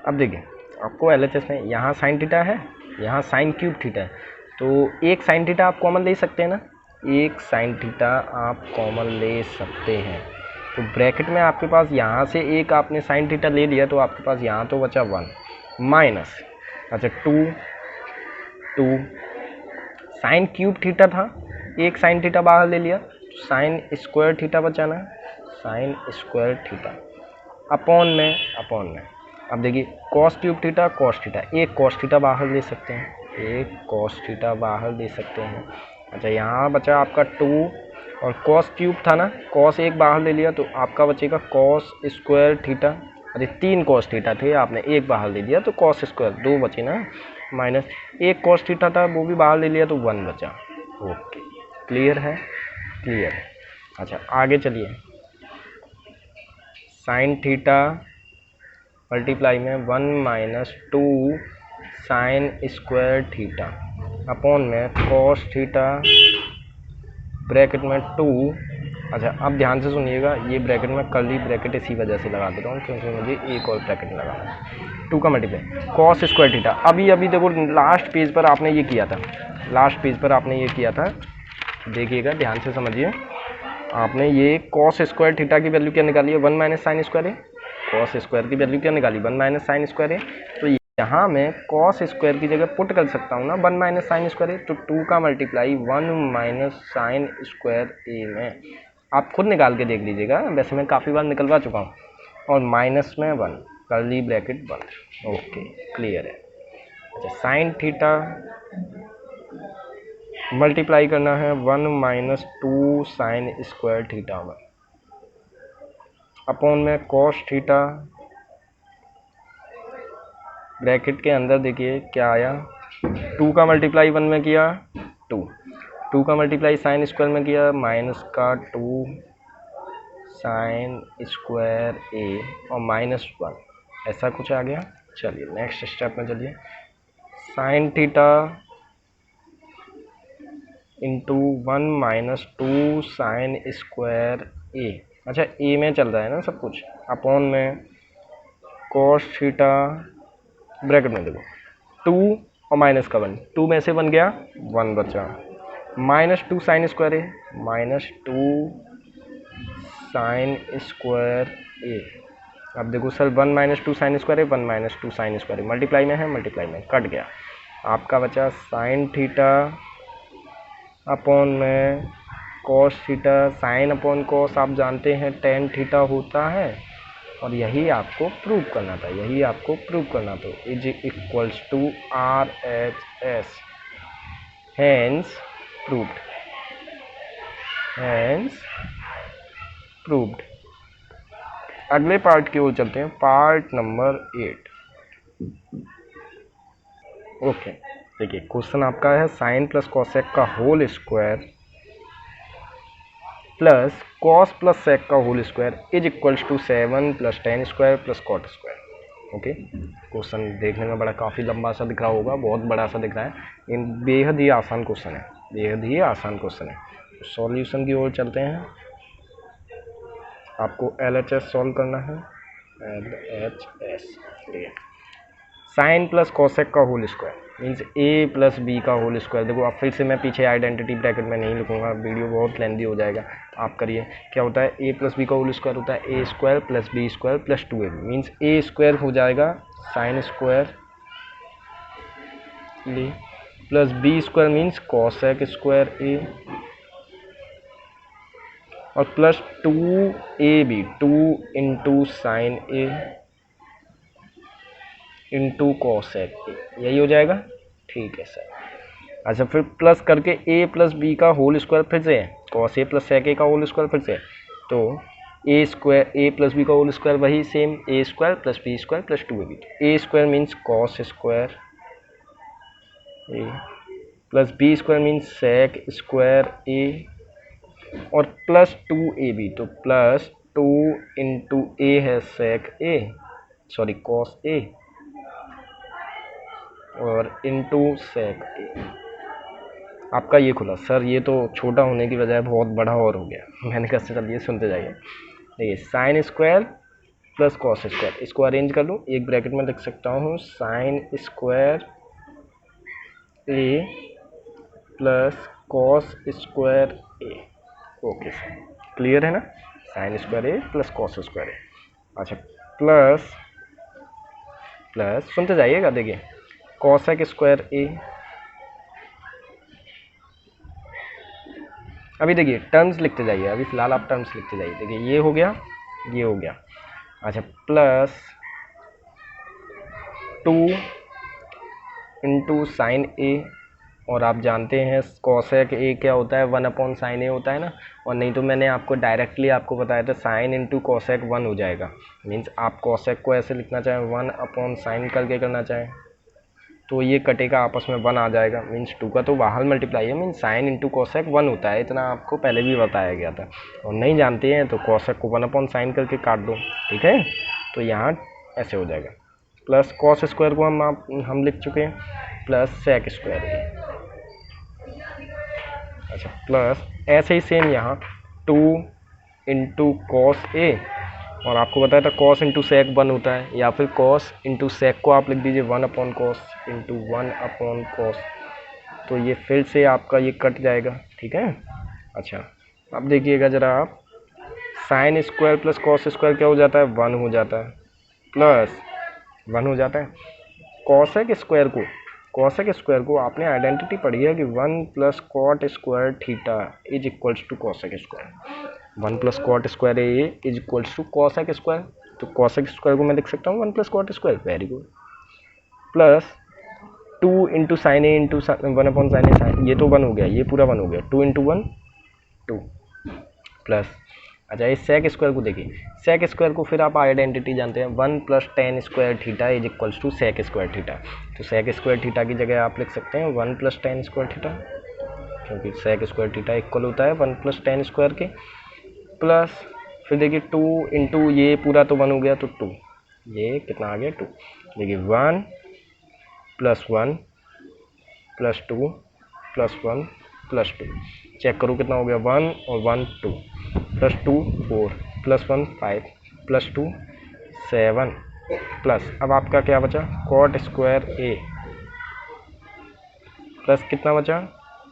अब देखिए, आपको LHS में यहाँ साइन थीटा है, यहाँ साइन क्यूब थीटा है, तो एक साइन थीटा आप कॉमन ले सकते हैं ना, एक साइन थीटा आप कॉमन ले सकते हैं। तो ब्रैकेट में आपके पास यहाँ से एक आपने साइन थीटा ले लिया, तो आपके पास यहाँ तो बचा 1 माइनस, अच्छा 2 साइन क्यूब थीटा था, एक साइन थीटा बाहर ले लिया, तो साइन स्क्वायर थीटा बचाना, साइन स्क्वायर थीटा अपॉन में। अब देखिए, cos cube theta cos theta, एक कॉस थीटा बाहर ले सकते हैं, एक कॉस थीटा बाहर ले सकते हैं। अच्छा, यहाँ बचा आपका 2 और कॉस क्यूब था ना, कॉस एक बाहर ले लिया, तो आपका बचेगा कॉस स्क्वायर थीटा। अरे 3 कॉस थीटा थे, आपने एक बाहर ले लिया तो कॉस स्क्वायर 2 बचे ना, माइनस एक कॉस थीटा था वो भी बाहर ले लिया तो 1 बचा। ओके, क्लियर है, क्लियर है। अच्छा, आगे चलिए, साइन थीटा मल्टीप्लाई में 1 minus 2 sine square theta upon में कॉस थीटा ब्रैकेट में 2। अच्छा, अब ध्यान से सुनिएगा, ये ब्रैकेट में कर्ली ब्रैकेट इसी वजह से लगा देता हूँ क्योंकि मुझे एक और ब्रैकेट लगाना है, 2 का मल्टीप्लाई कॉस स्क्वायर थीटा। अभी देखो, लास्ट पेज पर आपने ये किया था, लास्ट पेज पर आपने ये किया था, देखिएगा ध्यान से समझिए। आपने ये कॉस स्क्वायर थीटा की वैल्यू क्या निकाली है, 1 माइनस साइन स्क्वायर है, कॉस स्क्वायर की वैल्यू क्या निकाली, 1 माइनस साइन स्क्वायर है। तो यहाँ मैं कॉस स्क्वायर की जगह पुट कर सकता हूँ ना, 1 माइनस साइन स्क्वायर है, तो 2 का मल्टीप्लाई 1 माइनस साइन स्क्वायर ए में, आप खुद निकाल के देख लीजिएगा, वैसे मैं काफ़ी बार निकलवा चुका हूँ, और माइनस में 1, कर्ली ब्रैकेट बंद। ओके, क्लियर है। अच्छा, साइन थीटा मल्टीप्लाई करना है 1 माइनस 2 साइन स्क्वायर थीटा में अपॉन में कॉस थीटा, ब्रैकेट के अंदर देखिए क्या आया, 2 का मल्टीप्लाई 1 में किया 2 का मल्टीप्लाई साइन स्क्वायर में किया माइनस का 2 साइन स्क्वायर ए और माइनस 1, ऐसा कुछ आ गया। चलिए नेक्स्ट स्टेप में चलिए, sine theta into 1 minus 2 sine square A, अच्छा ए में चल रहा है ना सब कुछ, अपॉन में कॉस थीटा, ब्रैकेट में देखो 2 और माइनस का 1, 2 में से 1 गया 1 बचा, minus 2 sine square A, minus 2 sine square A. अब देखो सर, 1 माइनस 2 साइन स्क्वायर है, 1 माइनस 2 साइन स्क्वायर है, मल्टीप्लाई में है, मल्टीप्लाई में कट गया, आपका बचा साइन थीटा अपॉन में cos theta, sine upon cos आप जानते हैं टेन थीटा होता है, और यही आपको प्रूव करना था, यही आपको प्रूव करना था, is equals to RHS, hence proved, hence proved. अगले पार्ट की ओर चलते हैं, पार्ट नंबर 8। ओके, देखिए क्वेश्चन आपका है साइन प्लस कॉसेक का whole square plus cos plus sec का whole square is equals to 7 plus ten square plus cot square. Okay, question देखने में बड़ा काफ़ी लंबा सा दिख रहा होगा, बहुत बड़ा सा दिख रहा है, इन बेहद ही आसान क्वेश्चन है, बेहद ही आसान क्वेश्चन है। सॉल्यूशन की ओर चलते हैं। आपको LHS सॉल्व करना है। LHS साइन प्लस कोसेक का होल स्क्वायर मीन्स ए प्लस बी का होल स्क्वायर। देखो अब फिर से मैं पीछे आइडेंटिटी ब्रैकेट में नहीं लिखूंगा, वीडियो बहुत लेंदी हो जाएगा। आप करिए, क्या होता है, ए प्लस बी का होल स्क्वायर होता है A square plus B square plus 2ab means A square हो जाएगा sine square A plus B square means cosec square A और plus 2ab 2 into sine A into cosec A, यही हो जाएगा। ठीक है सर। अच्छा फिर प्लस करके ए प्लस बी का होल स्क्वायर फिर से है, कॉस ए प्लस सेक ए का होल स्क्वायर फिर से है, तो A square A plus B का होल स्क्वायर वही same A square plus B square plus 2ab। A square means cos square A plus B square means sec square A और plus 2ab, तो plus 2 into ए है सेक ए sorry cos A और into sec ए। आपका ये खुला sir, ये तो छोटा होने की बजाय बहुत बड़ा और हो गया। मैंने कहा चलिए सुनते जाइए। देखिए sine square plus cos square, इसको अरेंज कर लूँ, एक ब्रैकेट में लिख सकता हूँ sign square A plus cos square A. Okay sir, clear है ना, sign square A plus cos square A. अच्छा प्लस प्लस सुनते जाइएगा। देखिए कॉसेक स्क्वायर ए, अभी देखिए टर्म्स लिखते जाइए, अभी फिलहाल आप टर्म्स लिखते जाइए। देखिए ये हो गया, ये हो गया। अच्छा प्लस 2 इंटू साइन ए और आप जानते हैं कॉसेक ए क्या होता है, 1 अपॉन साइन ए होता है ना, और नहीं तो मैंने आपको डायरेक्टली आपको बताया था साइन इंटू कॉसेक 1 हो जाएगा। मीन्स आप कॉसेक को ऐसे लिखना चाहें 1 अपॉन साइन करके करना चाहें तो ये कटेगा आपस में 1 आ जाएगा। मीन्स 2 का तो बाहर मल्टीप्लाई है, मीन्स साइन इंटू कॉसेक 1 होता है, इतना आपको पहले भी बताया गया था। और नहीं जानते हैं तो कॉसेक को 1 अपॉन साइन करके काट दो, ठीक है। तो यहाँ ऐसे हो जाएगा। प्लस कॉस स्क्वायर को हम लिख चुके हैं प्लस सेक स्क्वायर। अच्छा प्लस ऐसे ही सेम यहाँ 2 इंटू कॉस ए और आपको बताया था कॉस इंटू सेक 1 होता है, या फिर कॉस इंटू सेक को आप लिख दीजिए 1 upon cos into 1 upon cos, तो ये फिर से आपका ये कट जाएगा, ठीक है। अच्छा अब देखिएगा ज़रा आप, sign square plus cos square क्या हो जाता है, 1 हो जाता है, प्लस 1 हो जाता है। कॉसेक स्क्वायर को आपने आइडेंटिटी पढ़ी है कि 1 plus cot square theta is equals to cosec square. 1 plus cot square A is equals to cosec square, तो कॉसेक स्क्वायर को मैं लिख सकता हूँ 1 plus cot square, very good. Plus 2 into sine A into 1 upon sine A, sine ये तो 1 हो गया, ये पूरा 1 हो गया, 2 इंटू 1 2 प्लस। अच्छा इस सेक स्क्वायर को देखिए, सेक स्क्वायर को फिर आप आइडेंटिटी जानते हैं 1 plus ten square theta is equals to sec square theta, तो सेक स्क्वायर थीटा की जगह आप लिख सकते हैं 1 प्लस टेन स्क्वायर थीटा, क्योंकि सेक स्क्वायर थीटा इक्वल होता है 1 प्लस टेन स्क्वायर के। प्लस फिर देखिए 2 इंटू ये पूरा तो 1 हो गया, तो 2, ये कितना आ गया 2। देखिए 1 प्लस 1 प्लस 2 प्लस 1 प्लस 2, चेक करो कितना हो गया, 1 और 1 2 प्लस 2 4 प्लस 1 5 प्लस 2 7 प्लस अब आपका क्या बचा, कॉट स्क्वायर ए प्लस कितना बचा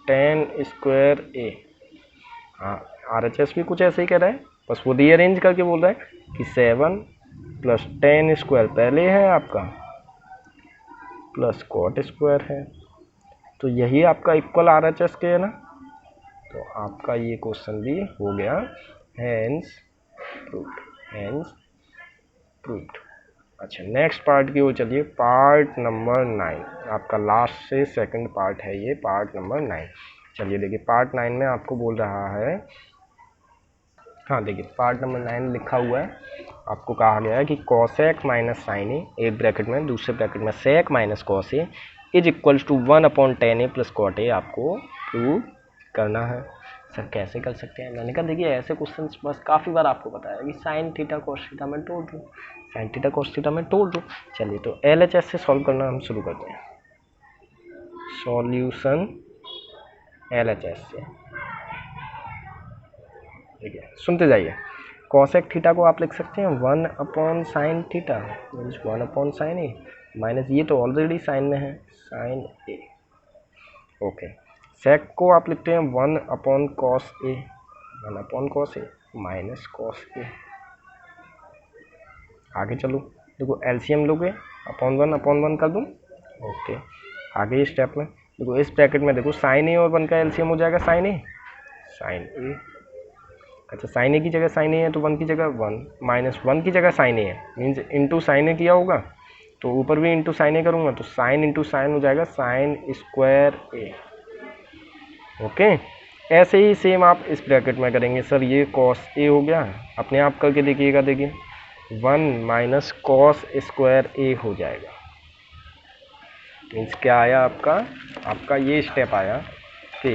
10 स्क्वायर ए। हाँ RHS भी कुछ ऐसे ही कह रहा है, बस वो रीअरेंज करके बोल रहा है कि 7 प्लस 10 स्क्वायर पहले है आपका प्लस कॉट स्क्वायर है, तो यही आपका इक्वल RHS के है ना, तो आपका ये क्वेश्चन भी हो गया हैंस प्रूव्ड। अच्छा नेक्स्ट पार्ट की ओर चलिए, पार्ट नंबर 9, आपका लास्ट से सेकंड पार्ट है ये, पार्ट नंबर 9। चलिए देखिए पार्ट 9 में आपको बोल रहा है, हाँ देखिए पार्ट नंबर 9 लिखा हुआ है, आपको कहा गया है कि कॉसेक माइनस साइन ए, एक ब्रैकेट में, दूसरे ब्रैकेट में sec minus cos A is equals to 1 upon tan A plus cot A, आपको प्रूव करना है। सर कैसे कर सकते हैं, मैंने कहा देखिए ऐसे क्वेश्चन बस काफ़ी बार आपको बताया कि साइन थीटा कॉस थीटा में तोड़ दो, साइन थीटा कॉस थीटा में तोड़ दो। चलिए तो LHS से सॉल्व करना हम शुरू करते हैं। सॉल्यूशन LHS से। ठीक है, सुनते जाइए। कॉसेक थीटा को आप लिख सकते हैं 1/sin थीटा, मीन्स 1/sin ए माइनस, ये तो ऑलरेडी साइन में है, साइन ए। ओके, सेक को आप लिखते हैं 1/cos ए, 1/cos ए माइनस कॉस ए। आगे चलो, देखो एलसीएम लोगे, अपॉन 1 कर दूँ। ओके, आगे स्टेप में देखो, इस ब्रैकेट में देखो साइन ए और 1 का एलसीएम हो जाएगा साइन ए। अच्छा, साइन ए की जगह साइन ए है तो 1 की जगह 1, माइनस 1 की जगह साइन ए है, मीन्स इंटू साइन ए किया होगा तो ऊपर भी इंटू साइन ए करूँगा तो साइन इंटू साइन हो जाएगा साइन स्क्वायर ए। ओके, ऐसे ही सेम आप इस ब्रैकेट में करेंगे। सर ये कॉस ए हो गया, अपने आप करके देखिएगा, देखिए 1 माइनस कॉस स्क्वायर ए हो जाएगा। मीन्स क्या आया आपका ये स्टेप आया कि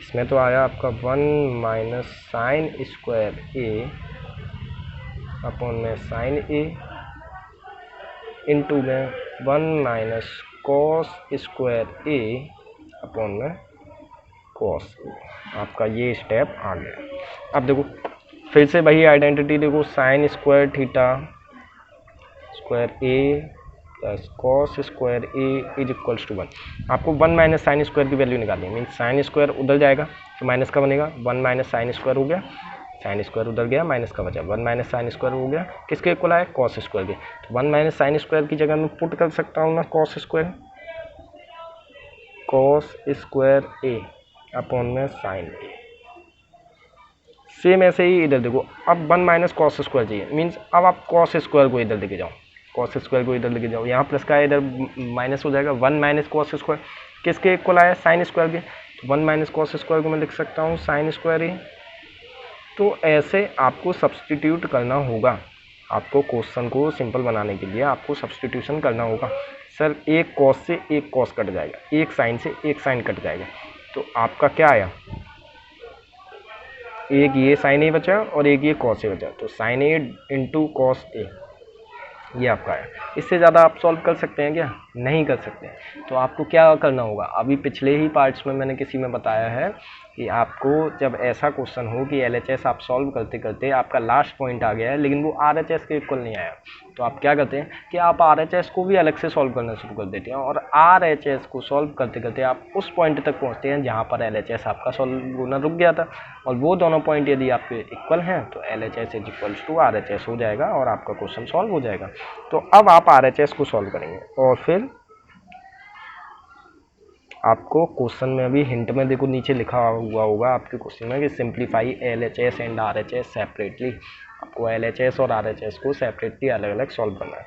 इसमें तो आया आपका 1 माइनस साइन स्क्वायर ए अपॉन में साइन ए इंटू में 1 माइनस कॉस स्क्वायर ए अपॉन में कॉस ए। आपका ये स्टेप आ गया। अब देखो फिर से वही आइडेंटिटी, देखो sine square theta square A plus cos square A is equals to 1। आपको 1 माइनस साइन स्क्वायर की वैल्यू निकालनी है, मीन्स साइन स्क्वायर उधर जाएगा तो माइनस का बनेगा, 1 माइनस साइन स्क्वायर हो गया, साइन स्क्वायर उधर गया, माइनस का बचा, 1 माइनस साइन स्क्वायर हो गया, किसके इक्वल आया, कॉस स्क्वायर के। तो 1 माइनस साइन स्क्वायर की जगह मैं पुट कर सकता हूँ ना कॉस स्क्वायर ए अपॉन में साइन ए। सेम ऐसे ही इधर देखो, अब 1 माइनस कॉस स्क्वायर चाहिए, मीन्स अब आप कॉस स्क्वायर को इधर लेके जाओ, कॉस स्क्वायर को इधर लेके जाओ, यहाँ प्लस का इधर माइनस हो जाएगा, 1 माइनस कॉस स्क्वायर किसके इक्वल आया, साइन स्क्वायर के। तो 1 माइनस कॉस स्क्वायर को मैं लिख सकता हूँ साइन स्क्वायर ए। तो ऐसे आपको सब्सटीट्यूट करना होगा, आपको क्वेश्चन को सिंपल बनाने के लिए आपको सब्सटीट्यूशन करना होगा। सर एक कॉस से एक कॉस कट जाएगा, एक साइन से एक साइन कट जाएगा, तो आपका क्या आया, एक ये साइन ए बचा और एक ये कॉस ए बचा, तो साइन ए इंटू कॉस ए ये आपका है। इससे ज़्यादा आप सॉल्व कर सकते हैं क्या, नहीं कर सकते। तो आपको क्या करना होगा, अभी पिछले ही पार्ट्स में मैंने किसी में बताया है कि आपको जब ऐसा क्वेश्चन हो कि एलएचएस आप सॉल्व करते करते आपका लास्ट पॉइंट आ गया है लेकिन वो आरएचएस के इक्वल नहीं आया, तो आप क्या करते हैं कि आप आरएचएस को भी अलग से सॉल्व करना शुरू कर देते हैं और आरएचएस को सॉल्व करते करते आप उस पॉइंट तक पहुंचते हैं जहां पर एलएचएस आपका सॉल्व होना रुक गया था, और वो दोनों पॉइंट यदि आपके इक्वल हैं तो LHS is equals to RHS हो जाएगा और आपका क्वेश्चन सॉल्व हो जाएगा। तो अब आप आरएचएस को सॉल्व करेंगे और फिर आपको क्वेश्चन में अभी हिंट में देखो नीचे लिखा हुआ होगा आपके क्वेश्चन में कि simplify LHS and RHS separately. आपको एलएचएस और आरएचएस को सेपरेटली अलग अलग सॉल्व करना है।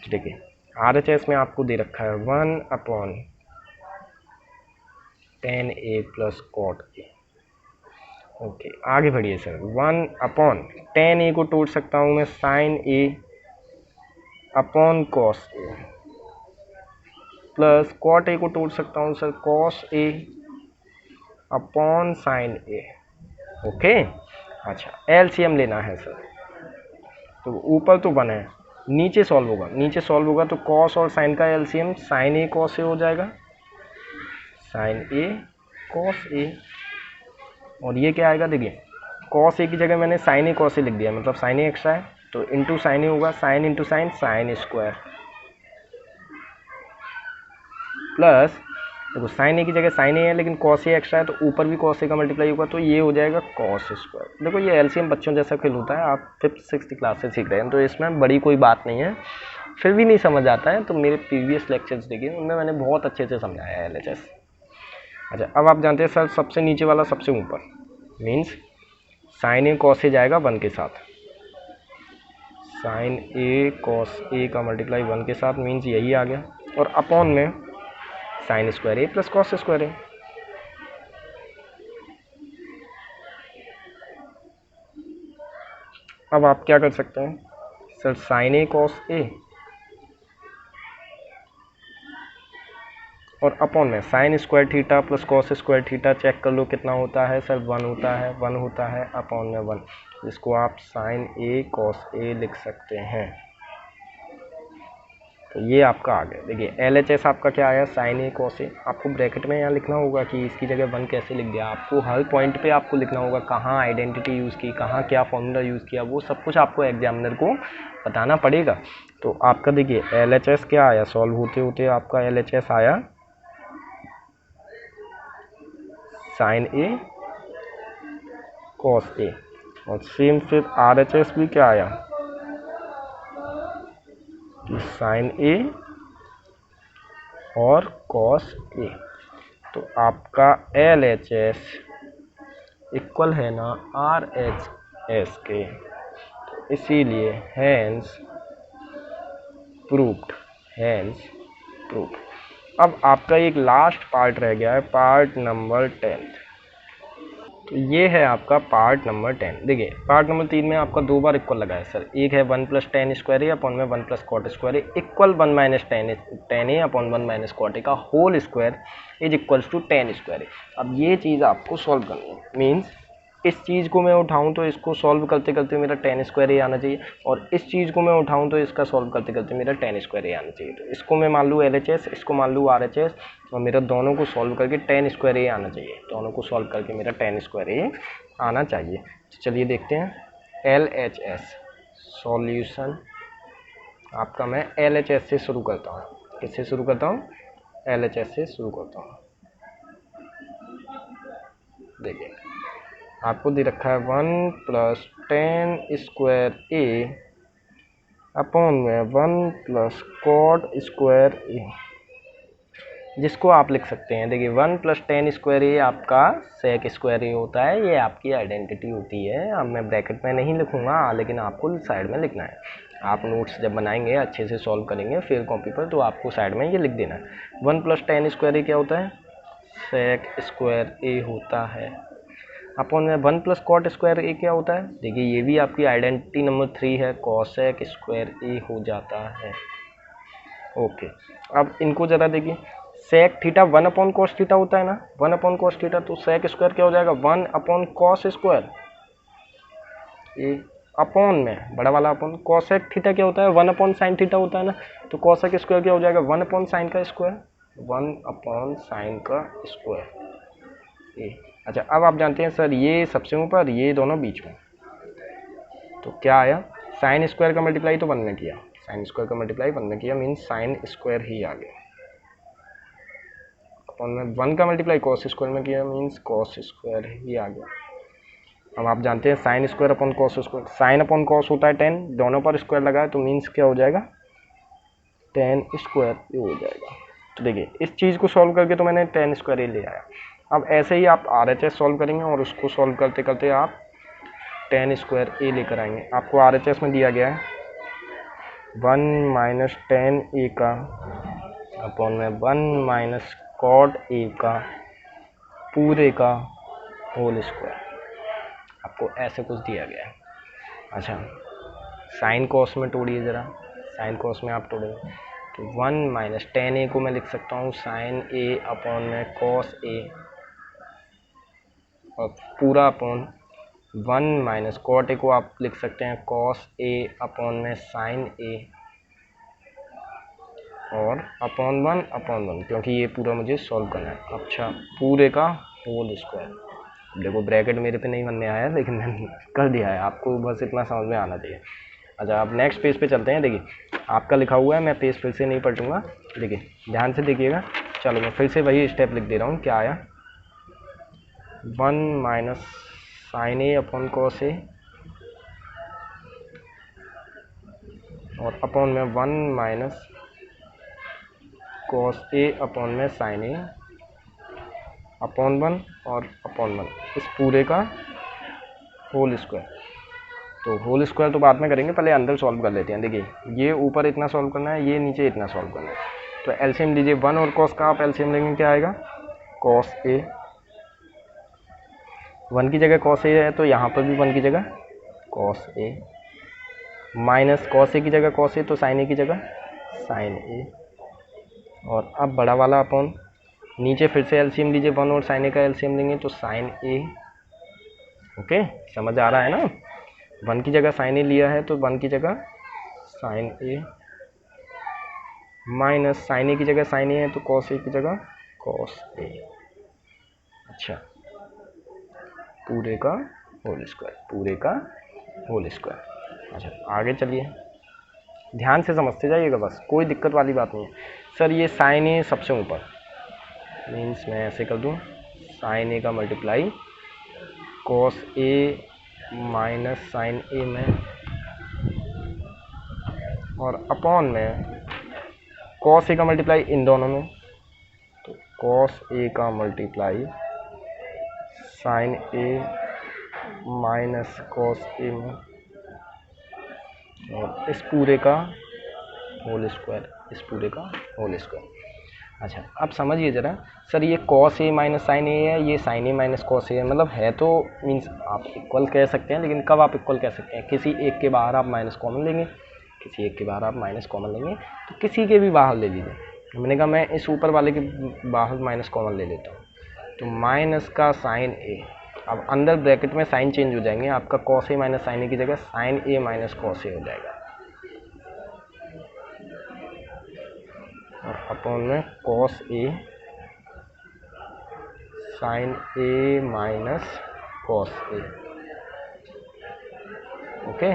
तो देखिए आरएचएस में आपको दे रखा है 1/tan a plus cot A. Okay, आगे बढ़िए सर, 1/tan a को तोड़ सकता हूँ मैं sine A upon cos A, plus cot A को तोड़ सकता हूँ sir cos A upon sine A. Okay, अच्छा एलसीएम लेना है सर, तो ऊपर तो 1 है, नीचे सॉल्व होगा, तो कॉस और साइन का एलसीएम साइन ए कॉस ए हो जाएगा, साइन ए कॉस ए। और ये क्या आएगा, देखिए कॉस ए की जगह मैंने साइन ए कॉस ए लिख दिया, मतलब साइन ए एक्स्ट्रा है तो इंटू साइन ए होगा, sine into sine sign square, plus देखो साइन ए की जगह साइन ए है लेकिन कॉस ए एक्स्ट्रा है तो ऊपर भी कॉस ए का मल्टीप्लाई होगा तो ये हो जाएगा कॉस स्क्वायर। देखो ये एलसीएम बच्चों जैसा खेल होता है, आप 5th-6th क्लास से सीख रहे हैं तो इसमें बड़ी कोई बात नहीं है, फिर भी नहीं समझ आता है तो मेरे प्रीवियस लेक्चर्स देखिए, उनमें मैंने बहुत अच्छे से समझाया है एलएचएस। अच्छा, अब आप जानते हैं सर सबसे नीचे वाला सबसे ऊपर, मीन्स साइन ए कॉस ए जाएगा 1 के साथ, साइन ए कॉस ए का मल्टीप्लाई 1 के साथ, मीन्स यही आ गया, और अपॉन में sine square A plus cos square A. अब आप क्या कर सकते हैं sir, sine A cos A और अपॉन में sine square theta plus cos square theta, check कर लो कितना होता है सर, 1 होता है अपॉन में 1, जिसको आप साइन ए कॉस ए लिख सकते हैं। तो ये आपका आ गया। देखिए LHS आपका क्या आया, साइन ए कॉस ए। आपको ब्रैकेट में यहाँ लिखना होगा कि इसकी जगह 1 कैसे लिख दिया। आपको हर पॉइंट पे आपको लिखना होगा कहाँ आइडेंटिटी यूज़ की, कहाँ क्या फॉर्मूला यूज़ किया, वो सब कुछ आपको एग्जामिनर को बताना पड़ेगा। तो आपका देखिए LHS क्या आया, सॉल्व होते होते आपका LHS आया साइन ए कॉस ए। और सेम फिर RHS भी क्या आया कि साइन ए और कॉस ए। तो आपका LHS इक्वल है ना RHS के, तो इसीलिए हैंस प्रूव्ड, हैंस प्रूव्ड। अब आपका एक लास्ट पार्ट रह गया है, पार्ट नंबर 10। तो ये है आपका पार्ट नंबर 10। देखिए पार्ट नंबर 3 में आपका 2 बार इक्वल लगा है सर। एक है 1 + tan स्क्वायर ए अपॉन में 1 + cot square A equal 1 - tan A upon 1 - cot A का whole square is equals to tan square A. अब ये चीज़ आपको सॉल्व करनी है। मीन्स इस चीज़ को मैं उठाऊं तो इसको सॉल्व करते करते मेरा tan स्क्वायर ए आना चाहिए, और इस चीज़ को मैं उठाऊं तो इसका सॉल्व करते करते मेरा tan स्क्वायर ए आना चाहिए। तो इसको मैं मान लूँ LHS, इसको मान लूँ RHS, और मेरा दोनों को सॉल्व करके tan स्क्वायर ए आना चाहिए। दोनों को सॉल्व करके मेरा tan स्क्वायर ए आना चाहिए। तो चलिए देखते हैं LHS सॉल्यूशन। आपका मैं LHS से शुरू करता हूँ। किससे शुरू करता हूँ, LHS से शुरू करता हूँ। देखिए आपको दे रखा है 1 + tan स्क्वायर ए अपॉन में 1 + cot स्क्वायर ए, जिसको आप लिख सकते हैं। देखिए 1 + tan स्क्वायर ए आपका sec स्क्वायर ए होता है, ये आपकी आइडेंटिटी होती है। अब मैं ब्रैकेट में नहीं लिखूंगा, लेकिन आपको साइड में लिखना है। आप नोट्स जब बनाएंगे अच्छे से सॉल्व करेंगे फिर कॉपी पर, तो आपको साइड में ये लिख देना है। 1 + tan स्क्वायर ए क्या होता है, sec स्क्वायर ए होता है, अपॉन में 1 + cot स्क्वायर ए क्या होता है। देखिए ये भी आपकी आइडेंटिटी नंबर 3 है, cosec स्क्वायर ए हो जाता है। ओके, अब इनको ज़रा देखिए, sec थीटा 1/cos थीटा होता है ना, 1/cos थीटा, तो sec स्क्वायर क्या हो जाएगा 1/cos स्क्वायर ए अपॉन में बड़ा वाला अपॉन cosec थीटा क्या होता है 1/sin थीटा होता है ना, तो cosec स्क्वायर क्या हो जाएगा 1/sin का स्क्वायर, 1/sin का स्क्वायर ए। अच्छा अब आप जानते हैं सर ये सबसे ऊपर, ये दोनों बीच में, तो क्या आया, साइन स्क्वायर का मल्टीप्लाई तो 1 में किया, साइन स्क्वायर का मल्टीप्लाई 1 में किया, मीन्स साइन स्क्वायर ही आ गया। अपॉन में 1 का मल्टीप्लाई कॉस स्क्वायर में किया, मीन्स कॉस स्क्वायर ही आ गया। अब आप जानते हैं sine square upon cos square, sine upon cos होता है 10, दोनों पर स्क्वायर लगा है, तो मीन्स क्या हो जाएगा tan स्क्वायर ये हो जाएगा। तो देखिए इस चीज़ को सॉल्व करके तो मैंने tan स्क्वायर ये ले आया। अब ऐसे ही आप RHS सॉल्व करेंगे और उसको सॉल्व करते करते आप tan स्क्वायर ए लेकर आएंगे। आपको RHS में दिया गया है 1 - tan ए का अपॉन में 1 - cot ए का पूरे का होल स्क्वायर, आपको ऐसे कुछ दिया गया है। अच्छा साइन कॉस में तोड़िए ज़रा, साइन कॉस में आप तोड़ेंगे तो 1 - tan ए को मैं लिख सकता हूँ साइन ए अपॉन में कॉस ए, और पूरा अपॉन 1 - cot ए को आप लिख सकते हैं कॉस ए अपॉन में साइन ए, और अपॉन 1/1, क्योंकि ये पूरा मुझे सॉल्व करना है। अच्छा पूरे का होल स्क्वायर, देखो ब्रैकेट मेरे पे नहीं बनने आया लेकिन मैंने कर दिया है, आपको बस इतना समझ में आना चाहिए। अच्छा आप नेक्स्ट पेज पे चलते हैं। देखिए आपका लिखा हुआ है, मैं पेज फिर से नहीं पलटूंगा, देखिए ध्यान से देखिएगा। चलो मैं फिर से वही स्टेप लिख दे रहा हूँ। क्या आया 1 - sin A upon cos A, और अपॉन में 1 - cos ए अपॉन में sin ए अपॉन 1 और अपॉन 1, इस पूरे का होल स्क्वायर। तो होल स्क्वायर तो बाद में करेंगे, पहले अंदर सॉल्व कर लेते हैं। देखिए ये ऊपर इतना सॉल्व करना है, ये नीचे इतना सॉल्व करना है। तो एलसीएम लीजिए 1 और cos का आप एलसीएम लेंगे, क्या आएगा cos ए, 1 की जगह cos ए है तो यहाँ पर भी 1 की जगह cos ए, माइनस cos ए की जगह cos ए तो sin ए की जगह sin ए, और अब बड़ा वाला अपॉन नीचे फिर से एलसीएम लीजिए 1 और sin ए का एलसीएम लेंगे तो sin ए। ओके समझ आ रहा है ना, 1 की जगह sin ए लिया है तो 1 की जगह sin ए, माइनस साइन ए की जगह साइन ए है तो कॉस ए की जगह कॉस ए। अच्छा, पूरे का होल स्क्वायर, पूरे का होल स्क्वायर। अच्छा आगे चलिए, ध्यान से समझते जाइएगा, बस कोई दिक्कत वाली बात नहीं है। सर ये साइन ए सबसे ऊपर, मीन्स मैं ऐसे कर दूँ, साइन ए का multiply cos A minus sign ए में, और अपॉन में कॉस ए का मल्टीप्लाई इन दोनों में, तो कॉस ए का मल्टीप्लाई साइन ए माइनस कॉस ए में, और इस पूरे का होल स्क्वायर, इस पूरे का होल स्क्वायर। अच्छा अब समझिए ज़रा, सर ये कॉस ए माइनस साइन ए है, ये साइन ए माइनस कॉस ए है, मतलब है तो मीन्स आप इक्वल कह सकते हैं, लेकिन कब आप इक्वल कह सकते हैं? किसी एक के बाहर आप माइनस कॉमन लेंगे, किसी एक के बाहर आप माइनस कॉमन लेंगे, तो किसी के भी बाहर ले लीजिए। मैंने कहा मैं इस ऊपर वाले के बाहर माइनस कॉमन ले लेता हूँ, तो माइनस का साइन ए, अब अंदर ब्रैकेट में साइन चेंज हो जाएंगे, आपका कॉस ए माइनस साइन ए की जगह साइन ए माइनस कॉस ए हो जाएगा, और अपॉन में cos A sign A minus cos A. Okay,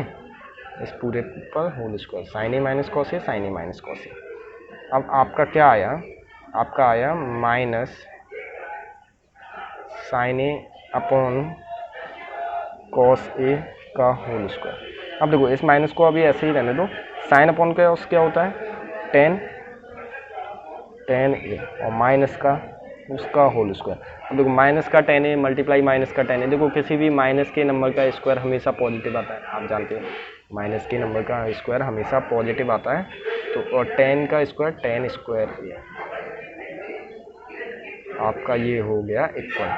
इस पूरे पर whole square, sign A minus cos A, sign A minus cos A. अब आपका क्या आया? आपका आया minus sign A upon cos ए का होल स्क्वायर। अब देखो इस माइनस को अभी ऐसे ही रहने दो, साइन अपॉन का क्या होता है? टेन ए, और माइनस का उसका होल स्क्वायर। अब देखो माइनस का टेन ए मल्टीप्लाई माइनस का टेन ए, देखो किसी भी माइनस के नंबर का स्क्वायर हमेशा पॉजिटिव आता है, आप जानते हैं माइनस के नंबर का स्क्वायर हमेशा पॉजिटिव आता है। तो और टेन का स्क्वायर टेन स्क्वायर ए, आपका ये हो गया इक्वल।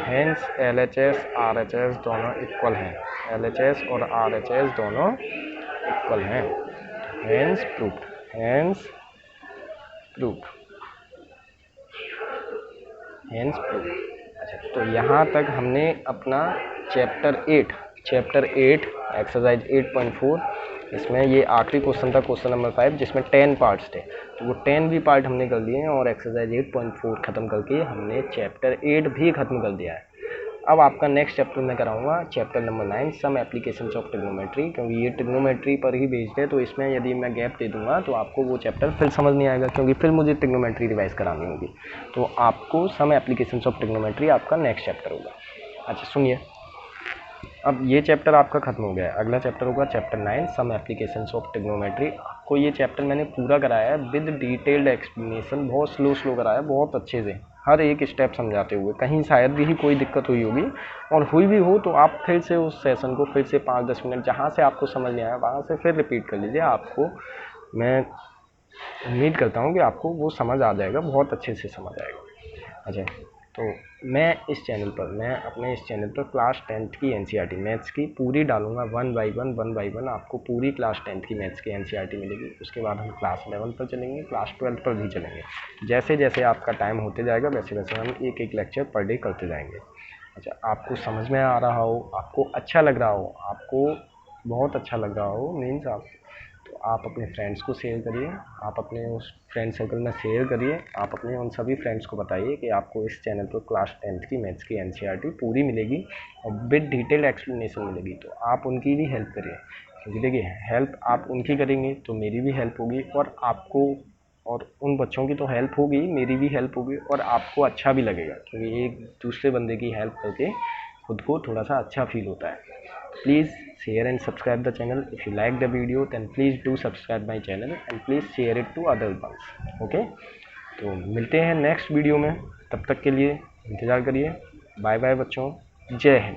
हेंस LHS RHS दोनों इक्वल हैं, LHS और RHS दोनों इक्वल हैं, hence proof, hence proof, hence proof. अच्छा तो यहाँ तक हमने अपना चैप्टर 8 एक्सरसाइज 8.4, इसमें ये आखिरी क्वेश्चन था, क्वेश्चन नंबर 5, जिसमें 10 पार्ट्स थे, तो वो 10 भी पार्ट हमने कर लिए हैं, और एक्सरसाइज 8.4 ख़त्म करके हमने चैप्टर 8 भी ख़त्म कर दिया है। अब आपका नेक्स्ट चैप्टर मैं कराऊंगा chapter number 9, some applications of trigonometry, क्योंकि ये ट्रिग्नोमेट्री पर ही बेस्ड है, तो इसमें यदि मैं गैप दे दूंगा तो आपको वो चैप्टर फिर समझ नहीं आएगा, क्योंकि फिर मुझे ट्रिग्नोमेट्री रिवाइज करानी होगी। तो आपको सम एप्लीकेशंस ऑफ ट्रिग्नोमेट्री आपका नेक्स्ट चैप्टर होगा। अच्छा सुनिए, अब ये चैप्टर आपका खत्म हो गया है, अगला चैप्टर होगा chapter 9, some applications of trigonometry. आपको ये चैप्टर मैंने पूरा कराया है विद डिटेल्ड एक्सप्लेनेशन, बहुत स्लो कराया है, बहुत अच्छे से हर एक स्टेप समझाते हुए। कहीं शायद भी कोई दिक्कत हुई होगी, और हुई भी हो तो आप फिर से उस सेशन को फिर से 5-10 मिनट जहाँ से आपको समझ नहीं आया वहाँ से फिर रिपीट कर लीजिए। आपको मैं उम्मीद करता हूँ कि आपको वो समझ आ जाएगा, बहुत अच्छे से समझ आएगा। अच्छा तो मैं अपने इस चैनल पर क्लास 10th की NCERT मैथ्स की पूरी डालूंगा, 1 बाई 1 आपको पूरी क्लास 10th की मैथ्स की NCERT मिलेगी। उसके बाद हम क्लास 11 पर चलेंगे, क्लास 12 पर भी चलेंगे, जैसे जैसे आपका टाइम होते जाएगा वैसे वैसे हम एक लेक्चर पर डे करते जाएंगे। अच्छा आपको समझ में आ रहा हो, आपको अच्छा लग रहा हो, आपको बहुत अच्छा लग रहा हो, मीन्स तो आप अपने फ्रेंड्स को शेयर करिए, आप अपने उस फ्रेंड सर्कल में शेयर करिए, आप अपने उन सभी फ्रेंड्स को बताइए कि आपको इस चैनल पर क्लास 10th की मैथ्स की NCERT पूरी मिलेगी और विद डिटेल्ड एक्सप्लेनेशन मिलेगी। तो आप उनकी भी हेल्प करिए, क्योंकि देखिए हेल्प आप उनकी करेंगे तो मेरी भी हेल्प होगी, और आपको और उन बच्चों की तो हेल्प होगी, मेरी भी हेल्प होगी, और आपको अच्छा भी लगेगा, क्योंकि एक दूसरे बंदे की हेल्प करके खुद को थोड़ा सा अच्छा फील होता है। Please share and subscribe the channel. If you like the video then please do subscribe my channel and please share it to other ones. Okay? तो मिलते हैं नेक्स्ट वीडियो में, तब तक के लिए इंतज़ार करिए। बाय बाय बच्चों, जय हिंद।